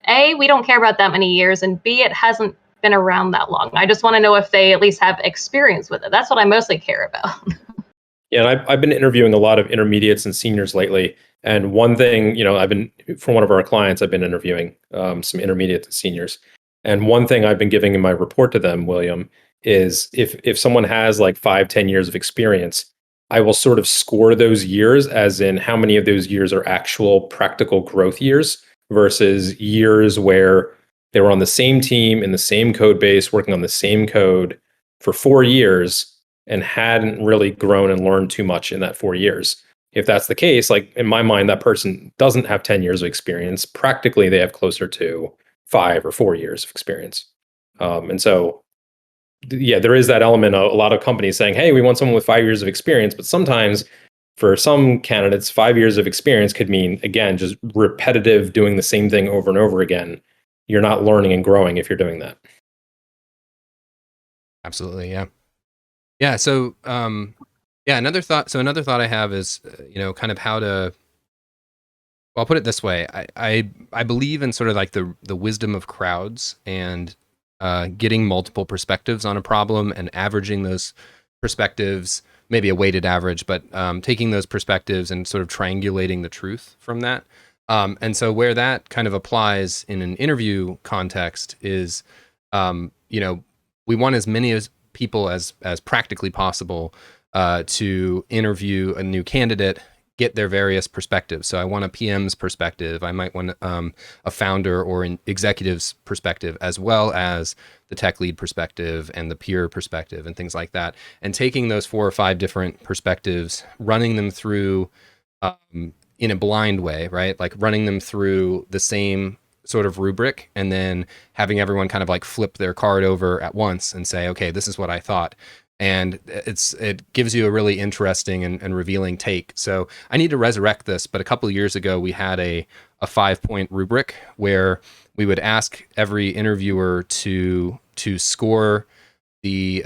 A, we don't care about that many years, and B, it hasn't been around that long. I just want to know if they at least have experience with it. That's what I mostly care about. Yeah, and I've been interviewing a lot of intermediates and seniors lately. And one thing, I've been, for one of our clients, I've been interviewing some intermediates and seniors. And one thing I've been giving in my report to them, William, is if someone has like 5-10 years of experience, I will sort of score those years as in how many of those years are actual practical growth years versus years where they were on the same team in the same code base, working on the same code for 4 years and hadn't really grown and learned too much in that 4 years. If that's the case, like in my mind, that person doesn't have 10 years of experience. Practically, they have closer to 5 or 4 years of experience. And so, yeah, there is that element of a lot of companies saying, hey, we want someone with 5 years of experience. But sometimes for some candidates, 5 years of experience could mean, again, just repetitive doing the same thing over and over again. You're not learning and growing if you're doing that. Absolutely. Yeah. Yeah. So, another thought I have is, kind of how to, well, I'll put it this way. I believe in sort of like the wisdom of crowds and getting multiple perspectives on a problem and averaging those perspectives, maybe a weighted average, but taking those perspectives and sort of triangulating the truth from that. And so where that kind of applies in an interview context is, we want as many people as practically possible to interview a new candidate, get their various perspectives. So I want a PM's perspective. I might want a founder or an executive's perspective, as well as the tech lead perspective and the peer perspective and things like that. And taking those 4 or 5 different perspectives, running them through in a blind way, right? Like running them through the same sort of rubric and then having everyone kind of like flip their card over at once and say, okay, this is what I thought. And it gives you a really interesting and revealing take. So I need to resurrect this, but a couple of years ago, we had a 5-point rubric where we would ask every interviewer to score the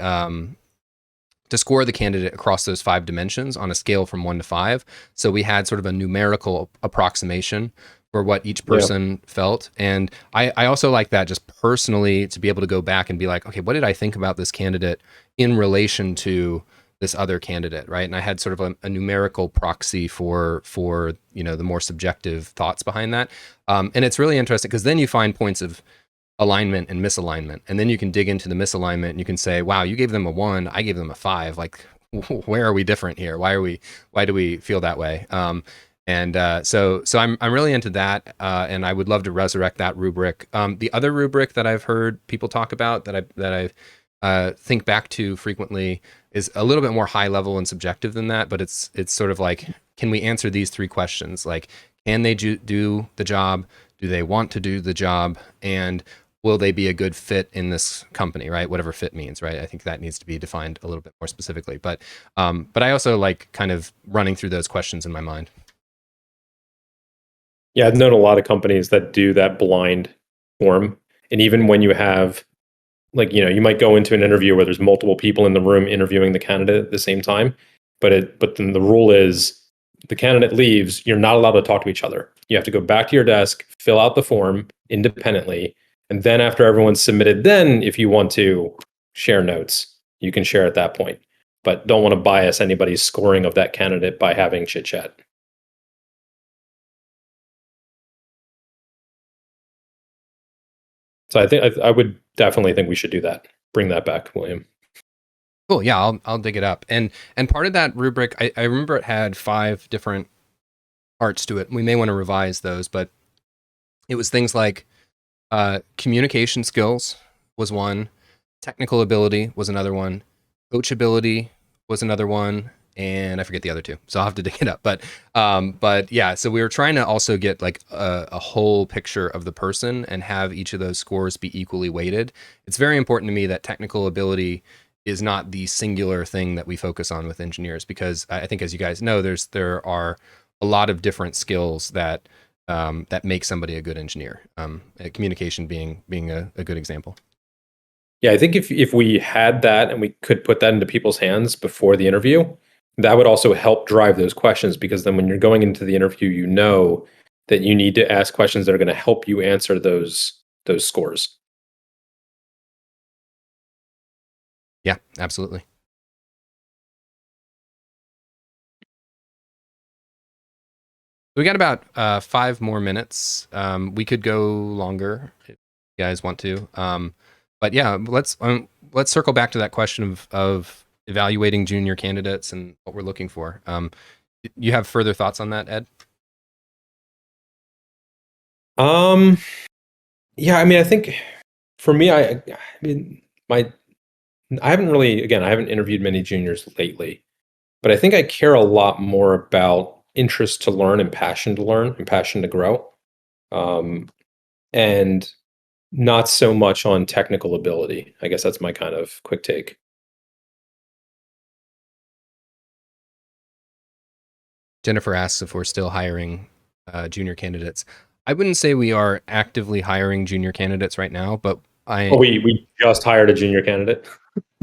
candidate across those 5 dimensions on a scale from 1 to 5. So we had sort of a numerical approximation for what each person felt. And I also like that just personally to be able to go back and be like, okay, what did I think about this candidate in relation to this other candidate, right? And I had sort of a numerical proxy for the more subjective thoughts behind that. And it's really interesting because then you find points of alignment and misalignment. And then you can dig into the misalignment and you can say, wow, you gave them a 1, I gave them a 5. Like, where are we different here? Why do we feel that way? So I'm really into that, and I would love to resurrect that rubric. The other rubric that I've heard people talk about that I think back to frequently is a little bit more high level and subjective than that, but it's sort of like, can we answer these 3 questions? Like, can they do the job? Do they want to do the job? And will they be a good fit in this company, right? Whatever fit means, right? I think that needs to be defined a little bit more specifically. But I also like kind of running through those questions in my mind. Yeah, I've known a lot of companies that do that blind form. And even when you have, like, you might go into an interview where there's multiple people in the room interviewing the candidate at the same time. But then the rule is the candidate leaves, you're not allowed to talk to each other. You have to go back to your desk, fill out the form independently. And then after everyone's submitted, then if you want to share notes, you can share at that point. But don't want to bias anybody's scoring of that candidate by having chit chat. So I think I would definitely think we should do that. Bring that back, William. Cool. Yeah, I'll dig it up. And part of that rubric, I remember it had 5 different parts to it. We may want to revise those, but it was things like communication skills was one, technical ability was another one, coachability was another one, and I forget the other 2, so I'll have to dig it up. But yeah, so we were trying to also get like a whole picture of the person and have each of those scores be equally weighted. It's very important to me that technical ability is not the singular thing that we focus on with engineers, because I think, as you guys know, there are a lot of different skills that that make somebody a good engineer. Communication being a good example. Yeah, I think if we had that and we could put that into people's hands before the interview, that would also help drive those questions, because then when you're going into the interview, you know that you need to ask questions that are going to help you answer those scores. Yeah, absolutely. We got about 5 more minutes. We could go longer if you guys want to. But yeah, let's circle back to that question of evaluating junior candidates and what we're looking for. You have further thoughts on that, Ed? Yeah, I mean, I think for me, I mean, I haven't interviewed many juniors lately, but I think I care a lot more about interest to learn and passion to grow, and not so much on technical ability. I guess that's my kind of quick take. Jennifer asks if we're still hiring junior candidates. I wouldn't say we are actively hiring junior candidates right now, but We just hired a junior candidate.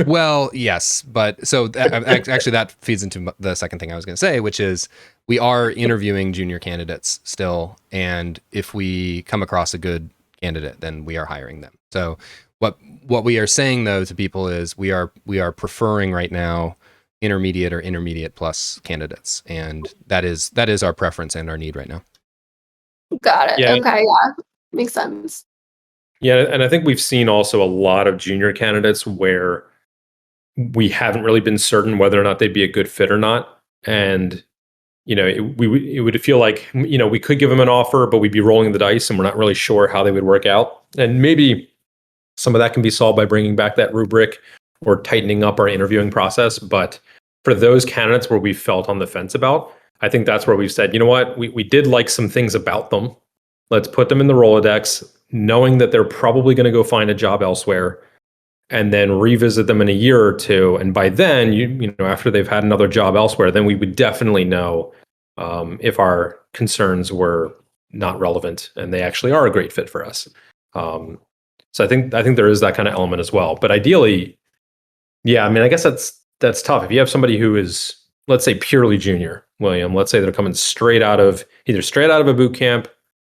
well, yes, but so actually that feeds into the second thing I was going to say, which is we are interviewing junior candidates still, and if we come across a good candidate, then we are hiring them. So what we are saying though to people is we are preferring right now intermediate or intermediate plus candidates, and that is our preference and our need right now. Got it. Yeah. Okay, yeah. Makes sense. Yeah, and I think we've seen also a lot of junior candidates where we haven't really been certain whether or not they'd be a good fit or not. And, it would feel like, we could give them an offer, but we'd be rolling the dice and we're not really sure how they would work out. And maybe some of that can be solved by bringing back that rubric or tightening up our interviewing process. But for those candidates where we felt on the fence about, I think that's where we've said, you know what, we did like some things about them. Let's put them in the Rolodex, knowing that they're probably going to go find a job elsewhere, and then revisit them in a year or two. And by then, after they've had another job elsewhere, then we would definitely know if our concerns were not relevant and they actually are a great fit for us. So I think there is that kind of element as well. But ideally, yeah, I mean, I guess that's tough. If you have somebody who is, let's say, purely junior, William, let's say they're coming straight out of a boot camp,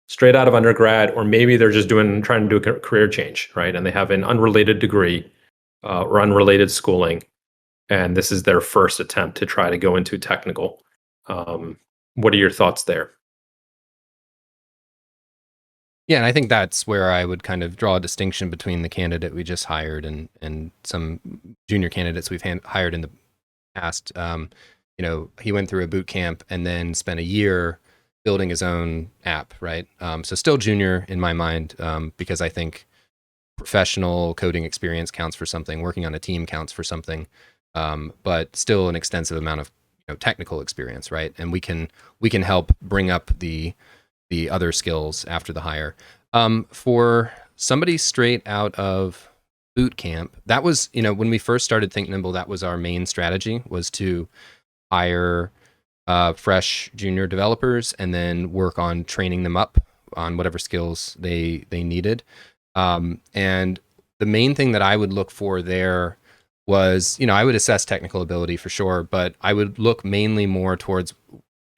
straight out of undergrad, or maybe they're just trying to do a career change, right? And they have an unrelated degree or unrelated schooling, and this is their first attempt to try to go into technical. What are your thoughts there? Yeah, and I think that's where I would kind of draw a distinction between the candidate we just hired and some junior candidates we've hired in the past. He went through a boot camp and then spent a year building his own app, right? So still junior in my mind, because I think professional coding experience counts for something, working on a team counts for something, but still an extensive amount of technical experience, right? And we can help bring up the other skills after the hire. For somebody straight out of boot camp, that was, when we first started Think Nimble, that was our main strategy, was to hire fresh junior developers and then work on training them up on whatever skills they needed. And the main thing that I would look for there was, I would assess technical ability for sure, but I would look mainly more towards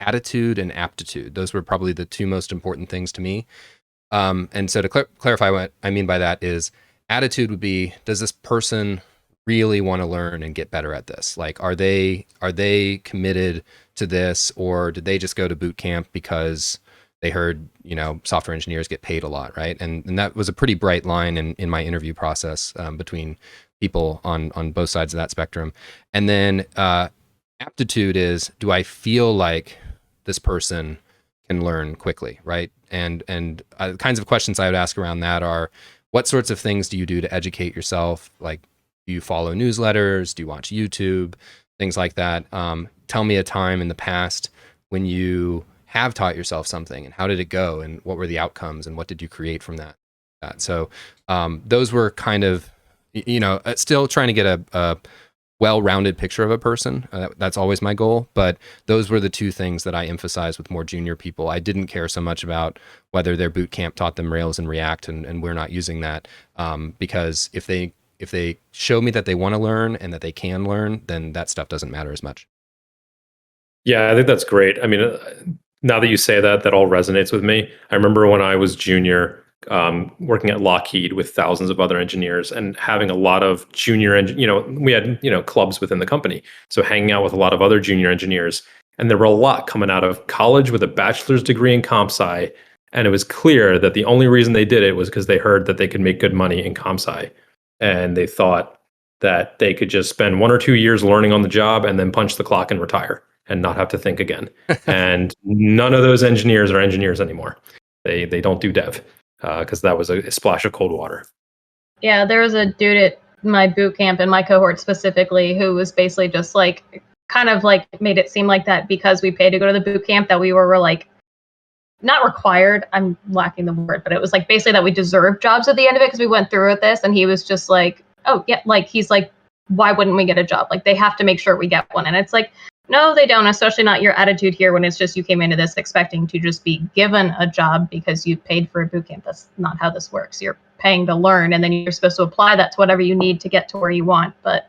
attitude and aptitude. Those were probably the two most important things to me. And so to clarify what I mean by that is, attitude would be, does this person really want to learn and get better at this? Like, are they committed to this, or did they just go to boot camp because they heard, software engineers get paid a lot, right? And that was a pretty bright line in my interview process between people on both sides of that spectrum. And then aptitude is, do I feel like this person can learn quickly, right? And kinds of questions I would ask around that are, what sorts of things do you do to educate yourself? Like, do you follow newsletters? Do you watch YouTube? Things like that. Tell me a time in the past when you have taught yourself something, and how did it go, and what were the outcomes, and what did you create from that? So those were kind of, still trying to get a well-rounded picture of a person. That's always my goal. But those were the two things that I emphasized with more junior people. I didn't care so much about whether their boot camp taught them Rails and React, and we're not using that, because if they show me that they want to learn and that they can learn, then that stuff doesn't matter as much. Yeah, I think that's great. I mean, now that you say that, that all resonates with me. I remember when I was junior, working at Lockheed with thousands of other engineers and having a lot of junior, we had, clubs within the company. So hanging out with a lot of other junior engineers. And there were a lot coming out of college with a bachelor's degree in comp sci. And it was clear that the only reason they did it was because they heard that they could make good money in comp sci. And they thought that they could just spend 1 or 2 years learning on the job and then punch the clock and retire and not have to think again. And none of those engineers are engineers anymore. They don't do dev, because that was a splash of cold water. Yeah, there was a dude at my boot camp in my cohort specifically who was basically just like kind of like made it seem like that because we paid to go to the boot camp that we were like not required. I'm lacking the word, but it was like basically that we deserved jobs at the end of it because we went through with this. And he was just like, oh yeah, like he's like, why wouldn't we get a job? Like they have to make sure we get one. And it's like, no, they don't, especially not your attitude here when it's just you came into this expecting to just be given a job because you paid for a boot camp. That's not how this works. You're paying to learn, and then you're supposed to apply that to whatever you need to get to where you want. But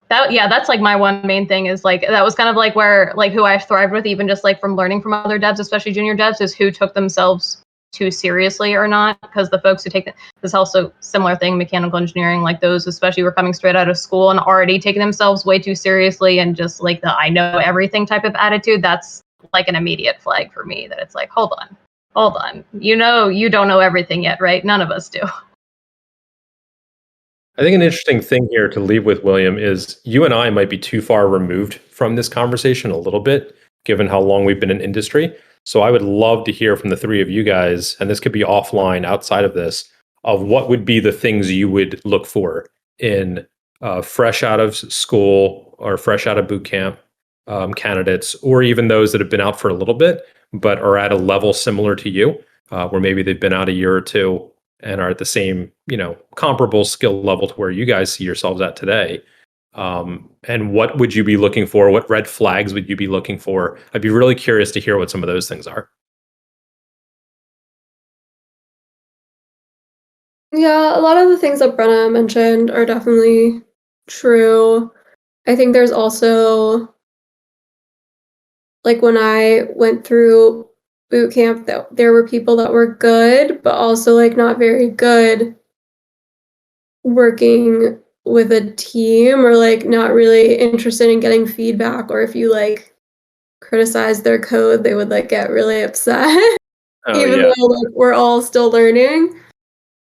that's like my one main thing is like that was kind of like where like who I thrived with, even just like from learning from other devs, especially junior devs, is who took themselves too seriously or not. Because the folks who take this also similar thing, mechanical engineering, like those especially were coming straight out of school and already taking themselves way too seriously and just like the I know everything type of attitude. That's like an immediate flag for me that it's like, hold on, you don't know everything yet, right? None of us do. I think an interesting thing here to leave with, William, is you and I might be too far removed from this conversation a little bit, given how long we've been in industry. So I would love to hear from the three of you guys, and this could be offline outside of this, of what would be the things you would look for in fresh out of school or fresh out of boot camp candidates, or even those that have been out for a little bit, but are at a level similar to you, where maybe they've been out a year or two and are at the same, comparable skill level to where you guys see yourselves at today. And what would you be looking for? What red flags would you be looking for? I'd be really curious to hear what some of those things are. Yeah, a lot of the things that Brenna mentioned are definitely true. I think there's also, like when I went through boot camp, that there were people that were good, but also like not very good working with a team, or like not really interested in getting feedback, or if you like criticize their code, they would like get really upset. Even though like we're all still learning.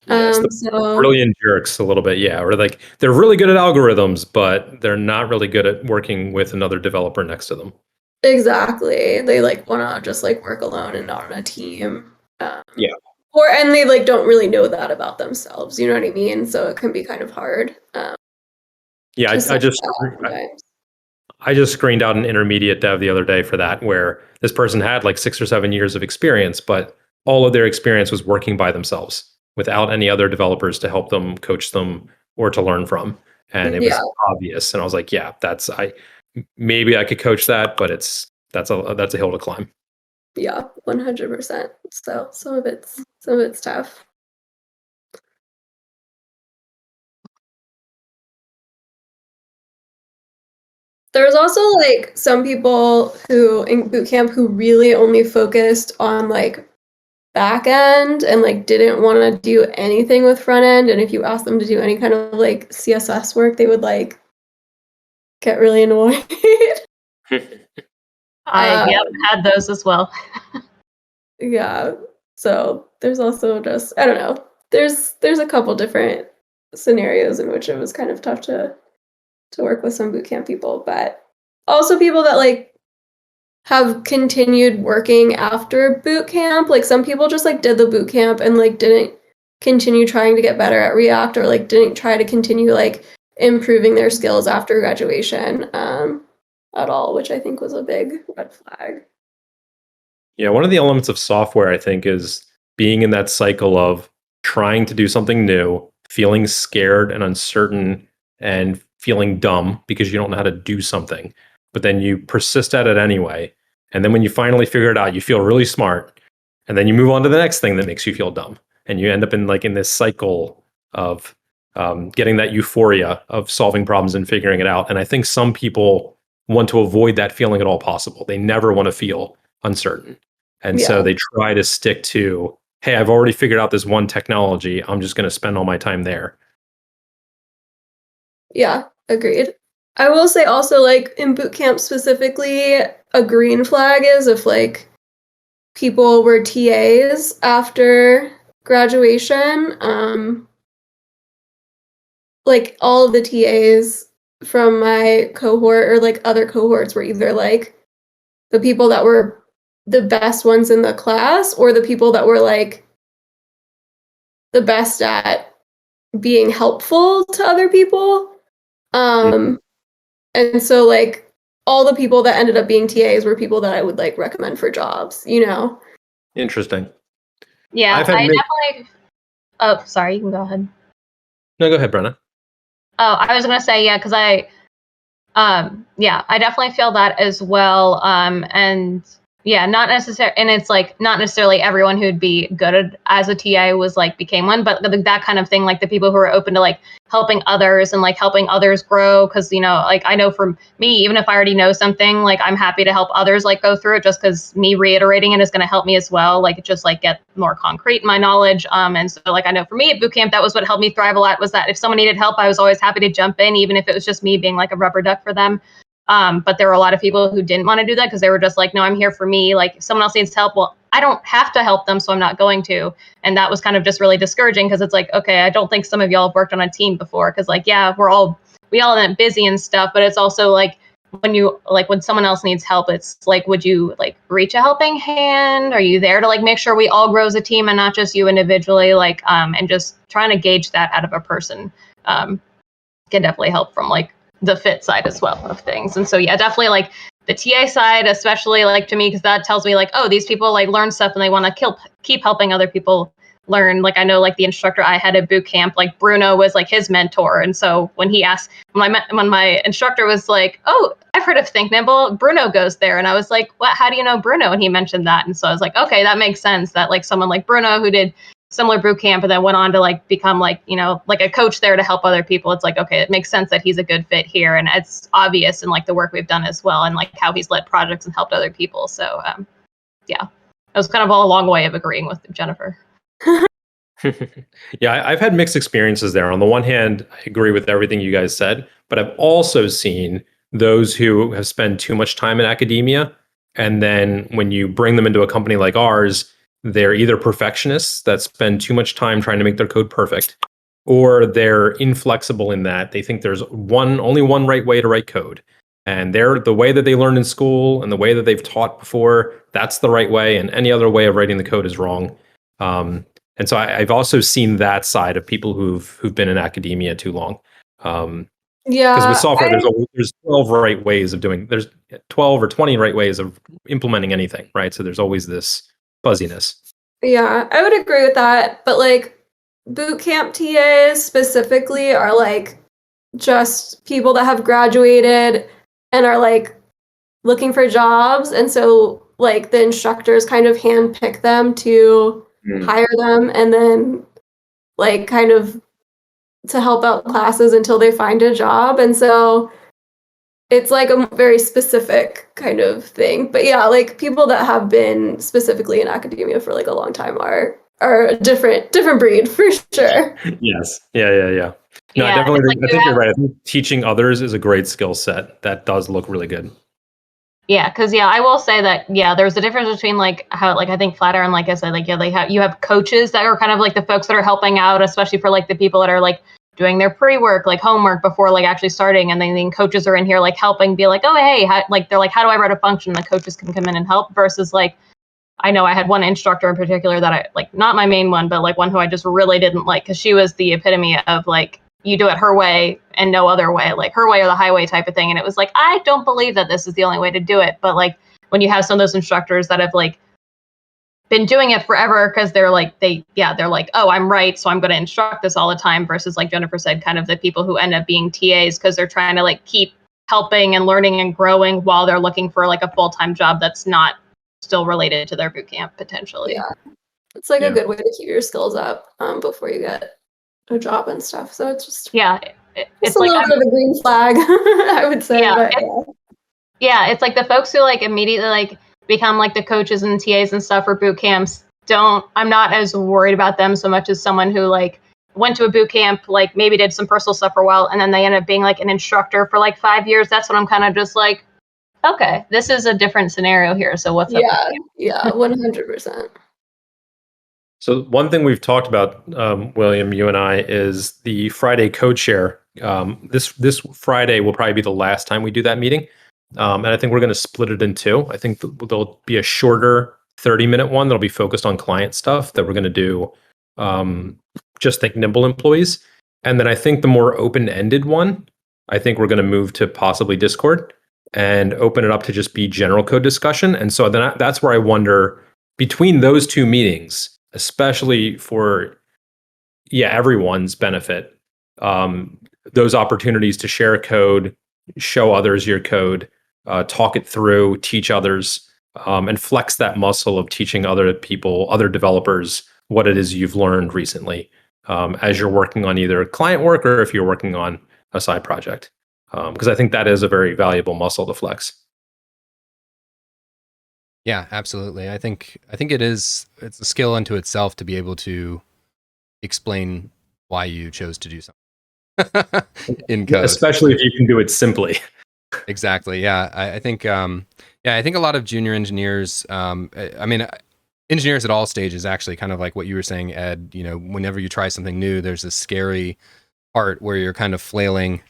Yes, the brilliant jerks a little bit, yeah. Or like they're really good at algorithms, but they're not really good at working with another developer next to them. Exactly. They like want to just like work alone and not on a team. Yeah. And they like don't really know that about themselves. You know what I mean? So it can be kind of hard. Yeah, I just screened out an intermediate dev the other day for that, where this person had like 6 or 7 years of experience, but all of their experience was working by themselves without any other developers to help them, coach them, or to learn from. And it was obvious. And I was like, yeah, maybe I could coach that, but that's a hill to climb. Yeah, 100%. So some of it's tough. There's also like some people who in boot camp who really only focused on like back end and like didn't want to do anything with front end. And if you ask them to do any kind of like CSS work, they would like get really annoyed. I had those as well. Yeah. So there's also just, I don't know. There's a couple different scenarios in which it was kind of tough to work with some bootcamp people, but also people that like have continued working after boot camp. Like some people just like did the boot camp and like didn't continue trying to get better at React, or like didn't try to continue like improving their skills after graduation at all, which I think was a big red flag. Yeah, one of the elements of software, I think, is being in that cycle of trying to do something new, feeling scared and uncertain, and feeling dumb because you don't know how to do something, but then you persist at it anyway. And then when you finally figure it out, you feel really smart. And then you move on to the next thing that makes you feel dumb. And you end up in this cycle of getting that euphoria of solving problems and figuring it out. And I think some people want to avoid that feeling at all possible. They never want to feel uncertain. And so they try to stick to, hey, I've already figured out this one technology. I'm just going to spend all my time there. Yeah, agreed. I will say also, like, in boot camp specifically, a green flag is if, like, people were TAs after graduation. Like, all of the TAs from my cohort or, like, other cohorts were either, like, the people that were the best ones in the class or the people that were, like, the best at being helpful to other people. And so, like, all the people that ended up being TAs were people that I would, like, recommend for jobs, you know? Interesting. Yeah, I've had I definitely. Oh, sorry. You can go ahead. No, go ahead, Brenna. Oh, I was gonna say, yeah, because I definitely feel that as well. And yeah, not necessarily, and it's like not necessarily everyone who'd be good as a TA was like became one, but that kind of thing, like the people who are open to like helping others and like helping others grow. Because like I know for me, even if I already know something, like I'm happy to help others like go through it, just because me reiterating it is going to help me as well. Like just like get more concrete in my knowledge. And so like I know for me at boot camp, that was what helped me thrive a lot. Was that if someone needed help, I was always happy to jump in, even if it was just me being like a rubber duck for them. But there were a lot of people who didn't want to do that because they were just like, no, I'm here for me. Like if someone else needs help, well, I don't have to help them, so I'm not going to. And that was kind of just really discouraging because it's like, okay, I don't think some of y'all have worked on a team before because like, yeah, we all end up busy and stuff, but it's also like when someone else needs help, it's like, would you like reach a helping hand? Are you there to like make sure we all grow as a team and not just you individually? Like, and just trying to gauge that out of a person can definitely help from like the fit side as well of things. And so yeah, definitely like the TA side, especially like to me, because that tells me like, oh, these people like learn stuff and they want to keep helping other people learn. Like I know like the instructor I had at boot camp, like Bruno was like his mentor. And so when he asked, when my instructor was like, oh, I've heard of Think Nimble, Bruno goes there. And I was like, what, how do you know Bruno? And he mentioned that. And so I was like, okay, that makes sense that like someone like Bruno who did similar boot camp and then went on to like become like, like a coach there to help other people. It's like, okay, it makes sense that he's a good fit here. And it's obvious in like the work we've done as well. And like how he's led projects and helped other people. So yeah, it was kind of a long way of agreeing with Jennifer. Yeah, I've had mixed experiences there. On the one hand, I agree with everything you guys said, but I've also seen those who have spent too much time in academia. And then when you bring them into a company like ours, they're either perfectionists that spend too much time trying to make their code perfect, or they're inflexible in that they think there's only one right way to write code. And they're the way that they learned in school and the way that they've taught before, that's the right way. And any other way of writing the code is wrong. And so I've also seen that side of people who've been in academia too long. Yeah. Because with software, there's 12 right ways of doing. There's 12 or 20 right ways of implementing anything, right? So there's always this fuzziness. Yeah, I would agree with that. But like boot camp TAs specifically are like just people that have graduated and are like looking for jobs. And so like the instructors kind of handpick them to hire them and then like kind of to help out classes until they find a job. And so it's like a very specific kind of thing. But yeah, like people that have been specifically in academia for like a long time are a different breed for sure. Yes. Yeah. No, Yeah, definitely. like I think you're right. I think teaching others is a great skill set. That does look really good. Yeah, because I will say that there's a difference between like how like I think Flatiron, like I said, like you have coaches that are kind of like the folks that are helping out, especially for like the people that are like doing their pre-work, like homework before like actually starting, and then coaches are in here like helping, be like, oh hey, they're like, how do I write a function? The coaches can come in and help. Versus like I know I had one instructor in particular that I like, not my main one, but like one who I just really didn't like because she was the epitome of like, you do it her way and no other way, like her way or the highway type of thing. And it was like, I don't believe that this is the only way to do it. But like when you have some of those instructors that have like been doing it forever because they're like, oh, I'm right, so I'm going to instruct this all the time, versus like Jennifer said, kind of the people who end up being TAs because they're trying to like keep helping and learning and growing while they're looking for like a full-time job that's not still related to their boot camp potentially. Yeah. It's like Yeah. a good way to keep your skills up before you get a job and stuff. So it's just It's it's a like little bit of a green flag, I would say. Yeah, But, it's like the folks who like immediately like become like the coaches and TAs and stuff for boot camps. I'm not as worried about them so much as someone who like went to a boot camp, like maybe did some personal stuff for a while, and then they end up being like an instructor for like 5 years. That's when I'm kind of just like, okay, this is a different scenario here. So what's up? yeah, 100%. So one thing we've talked about, William, you and I, is the Friday code share. This Friday will probably be the last time we do that meeting. And I think we're going to split it in two. I think there'll be a shorter 30-minute one that'll be focused on client stuff that we're going to do just think Nimble employees. And then I think the more open-ended one, I think we're going to move to possibly Discord and open it up to just be general code discussion. And so then that's where I wonder, between those two meetings, especially for everyone's benefit, those opportunities to share code, show others your code, talk it through, teach others, and flex that muscle of teaching other people, other developers, what it is you've learned recently as you're working on either client work or if you're working on a side project. Because I think that is a very valuable muscle to flex. Yeah, absolutely. I think it's a skill unto itself to be able to explain why you chose to do something in code. Especially if you can do it simply. Exactly. Yeah. I think I think a lot of junior engineers, I mean, engineers at all stages, actually, kind of like what you were saying, Ed, whenever you try something new, there's this scary part where you're kind of flailing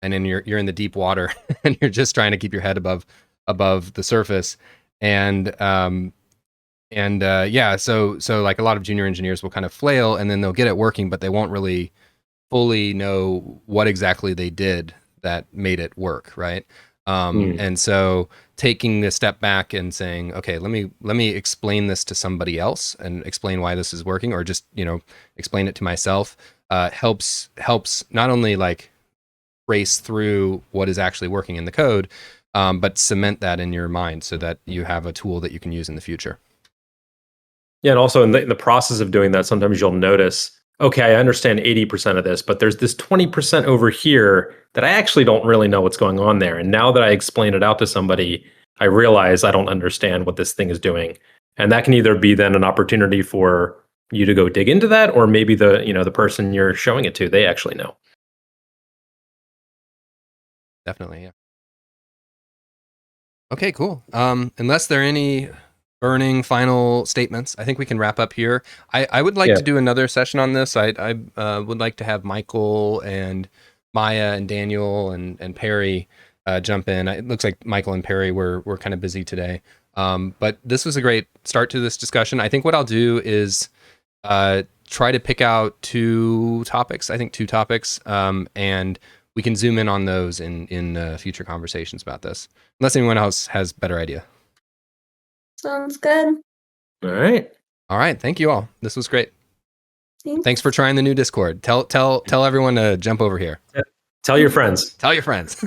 and then you're in the deep water and you're just trying to keep your head above the surface. So like a lot of junior engineers will kind of flail and then they'll get it working, but they won't really fully know what exactly they did that made it work, right? And so taking a step back and saying, okay, let me explain this to somebody else and explain why this is working, or just explain it to myself, helps not only like race through what is actually working in the code, but cement that in your mind so that you have a tool that you can use in the future. Yeah, and also in the process of doing that, sometimes you'll notice, okay, I understand 80% of this, but there's this 20% over here that I actually don't really know what's going on there. And now that I explain it out to somebody, I realize I don't understand what this thing is doing. And that can either be then an opportunity for you to go dig into that, or maybe the person you're showing it to, they actually know. Definitely, yeah. Okay, cool. Unless there are any burning final statements, I think we can wrap up here. I would like to do another session on this. I would like to have Michael and Maya and Daniel and Perry jump in. It looks like Michael and Perry were kind of busy today. But this was a great start to this discussion. I think what I'll do is try to pick out two topics, and we can zoom in on those in future conversations about this, unless anyone else has a better idea. Sounds good. All right. Thank you all. This was great. Thanks for trying the new Discord. Tell everyone to jump over here. Tell your friends. Tell your friends.